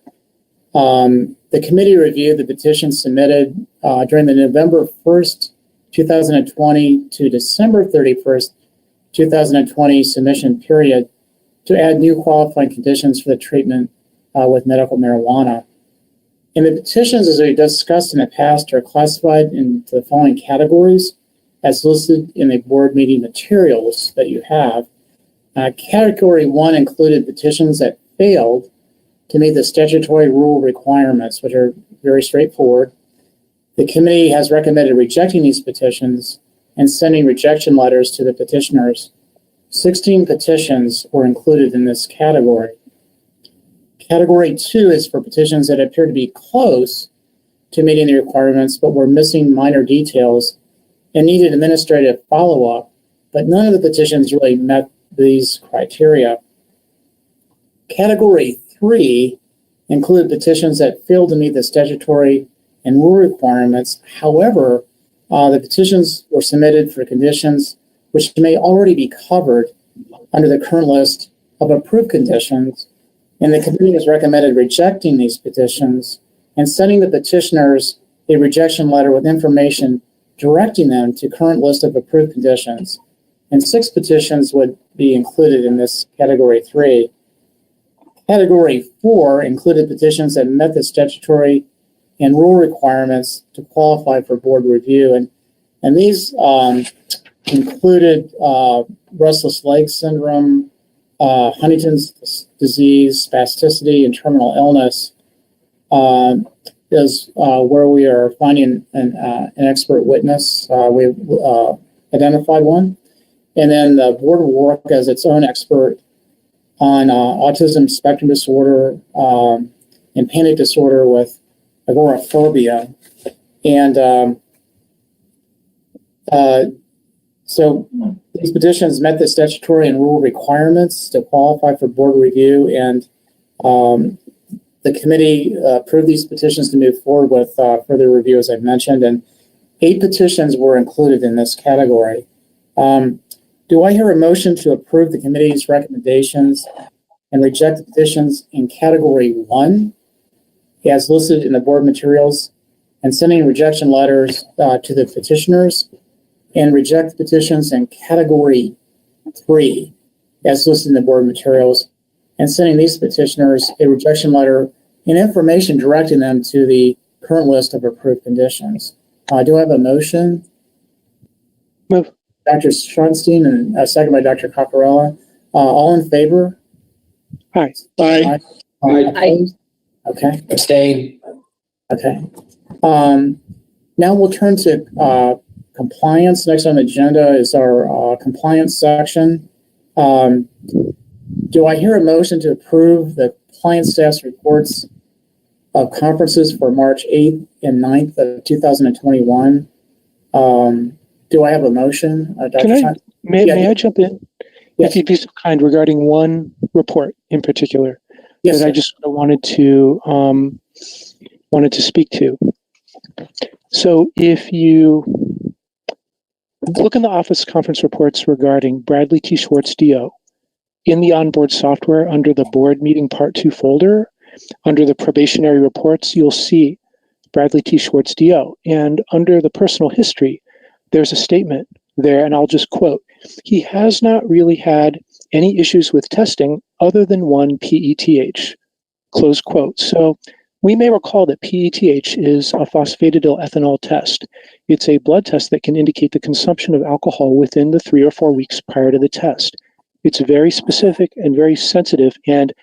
The committee reviewed the petitions submitted during the November 1st, 2020 to December 31st, 2020 submission period to add new qualifying conditions for the treatment with medical marijuana. And the petitions, as we discussed in the past, are classified into the following categories as listed in the board meeting materials that you have. Category 1 included petitions that failed to meet the statutory rule requirements, which are very straightforward. The committee has recommended rejecting these petitions and sending rejection letters to the petitioners. 16 petitions were included in this category. Category 2 is for petitions that appear to be close to meeting the requirements, but were missing minor details and needed administrative follow-up, but none of the petitions really met these criteria. Category 3 include petitions that failed to meet the statutory and rule requirements. However, the petitions were submitted for conditions which may already be covered under the current list of approved conditions, and the committee has recommended rejecting these petitions and sending the petitioners a rejection letter with information directing them to current list of approved conditions. And 6 petitions would be included in this category 3. Category 4 included petitions that met the statutory and rule requirements to qualify for board review. And these included restless leg syndrome, Huntington's disease, spasticity, and terminal illness is where we are finding an expert witness. We've identified one. And then the board will work as its own expert on autism spectrum disorder and panic disorder with agoraphobia. And so these petitions met the statutory and rule requirements to qualify for board review, and the committee approved these petitions to move forward with further review, as I've mentioned, and 8 petitions were included in this category. Do I hear a motion to approve the committee's recommendations and reject the petitions in category 1 as listed in the board materials, and sending rejection letters to the petitioners, and reject petitions in category 3 as listed in the board materials, and sending these petitioners a rejection letter and information directing them to the current list of approved conditions? Do I have a motion? Move. Dr. Schonstein, and a second by Dr. Coccarella. All in favor? Aye. Aye. Aye. Okay. Abstain. Okay. Now we'll turn to compliance. Next on the agenda is our compliance section. Do I hear a motion to approve the compliance staff's reports of conferences for March 8th and 9th of 2021? Do I have a motion? May I jump in? Yes. If you'd be so kind, regarding one report in particular Yes, that I just wanted to speak to. So if you look in the office conference reports regarding Bradley T. Schwartz, DO, in the onboard software under the board meeting part 2 folder, under the probationary reports, you'll see Bradley T. Schwartz, DO. And under the personal history, there's a statement there, and I'll just quote, "He has not really had any issues with testing other than one PETH," close quote. So we may recall that PETH is a phosphatidyl ethanol test. It's a blood test that can indicate the consumption of alcohol within the 3 or 4 weeks prior to the test. It's very specific and very sensitive, and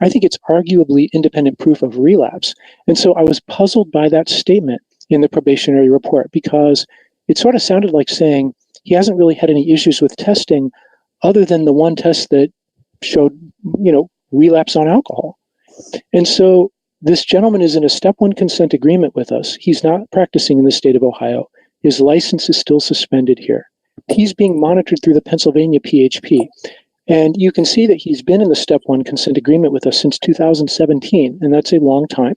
I think it's arguably independent proof of relapse. And so I was puzzled by that statement in the probationary report, because it sort of sounded like saying he hasn't really had any issues with testing other than the one test that showed, relapse on alcohol. And so this gentleman is in a step 1 consent agreement with us. He's not practicing in the state of Ohio. His license is still suspended here. He's being monitored through the Pennsylvania PHP. And you can see that he's been in the step 1 consent agreement with us since 2017, and that's a long time.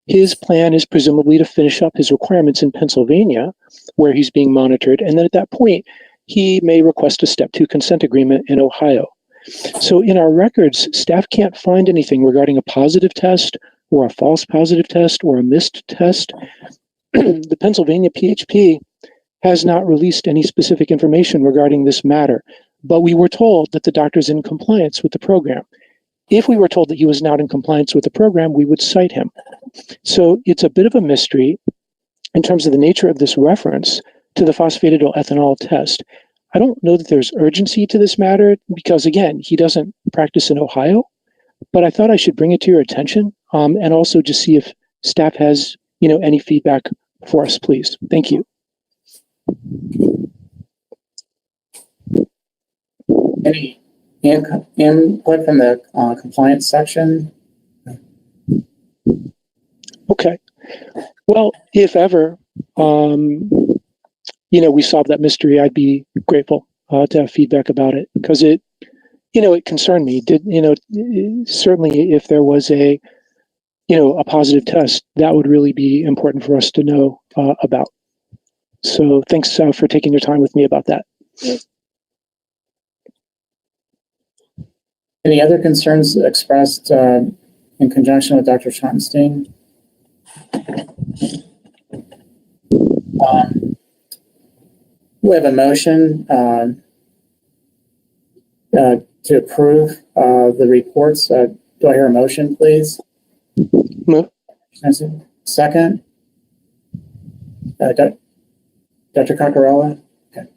His plan is presumably to finish up his requirements in Pennsylvania, where he's being monitored. And then at that point, he may request a Step 2 consent agreement in Ohio. So in our records, staff can't find anything regarding a positive test or a false positive test or a missed test. The Pennsylvania PHP has not released any specific information regarding this matter, but we were told that the doctor's in compliance with the program. If we were told that he was not in compliance with the program, we would cite him. So it's a bit of a mystery in terms of the nature of this reference to the phosphatidyl ethanol test. I don't know that there's urgency to this matter because, again, he doesn't practice in Ohio, but I thought I should bring it to your attention and also just see if staff has, any feedback for us, please. Thank you. Any input from the compliance section? Okay. Well, if ever, we solve that mystery, I'd be grateful to have feedback about it because it concerned me. Certainly if there was a positive test, that would really be important for us to know about. So thanks for taking your time with me about that. Any other concerns expressed in conjunction with Dr. Schottenstein? We have a motion to approve the reports. Do I hear a motion, please? Move. Second? Dr. Coccarella? Okay.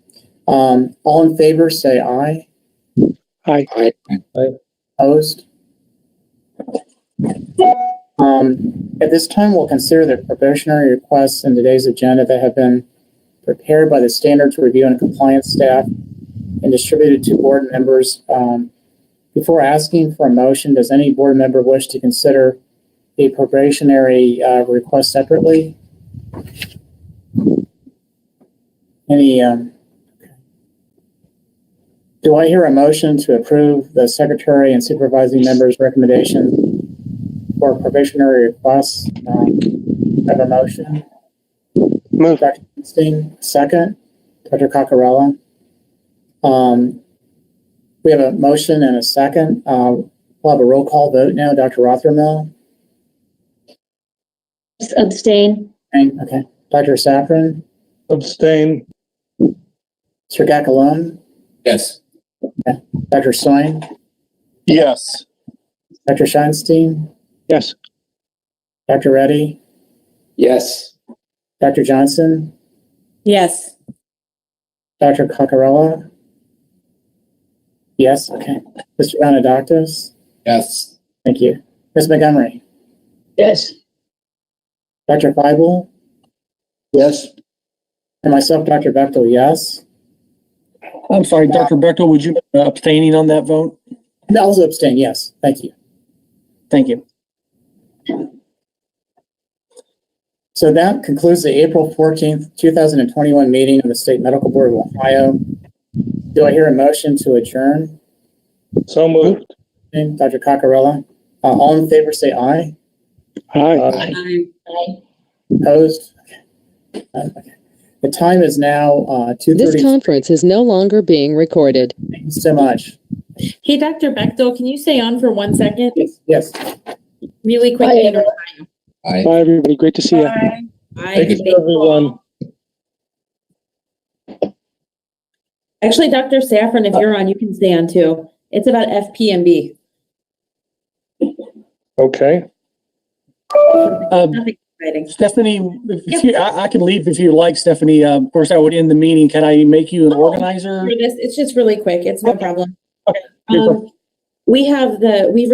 All in favor, say aye. Aye. Aye. Opposed? At this time, we'll consider the probationary requests in today's agenda that have been prepared by the Standards Review and Compliance staff and distributed to board members. Before asking for a motion, does any board member wish to consider a probationary request separately? Any? Do I hear a motion to approve the secretary and supervising members' recommendation for probationary requests? Have a motion? Move. Dr. Einstein, second. Dr. Coccarella. We have a motion and a second. We'll have a roll call vote now. Dr. Rothermel. Abstain. Okay. Dr. Safran. Abstain. Sir Gacalone. Yes. Okay. Dr. Soin. Yes. Dr. Scheinstein. Yes. Dr. Reddy. Yes. Dr. Johnson. Yes. Dr. Coccarella. Yes. Okay. Mr. Vanadakis. Yes. Thank you. Ms. Montgomery. Yes. Dr. Feibel. Yes. And myself, Dr. Bechtel, yes. I'm sorry, Dr. Bechtel, would you abstaining on that vote? And also abstain, yes. Thank you. Thank you. So that concludes the April 14th, 2021 meeting of the State Medical Board of Ohio. Do I hear a motion to adjourn? So moved. Dr. Coccarella. All in favor, say aye. Aye. Aye. Opposed? Okay. The time is now 2:30. This conference is no longer being recorded. Thank you so much. Hey, Dr. Bechtel, can you stay on for 1 second? Yes. Really quickly. Aye. Bye, everybody. Great to see you. Bye. Thank you, everyone. Actually, Dr. Safran, if you're on, you can stay on too. It's about FPMB. Okay. Nothing exciting. Stephanie, I can leave if you like, Stephanie. Of course, I would end the meeting. Can I make you an organizer? For this, it's just really quick. It's no problem. Okay. We've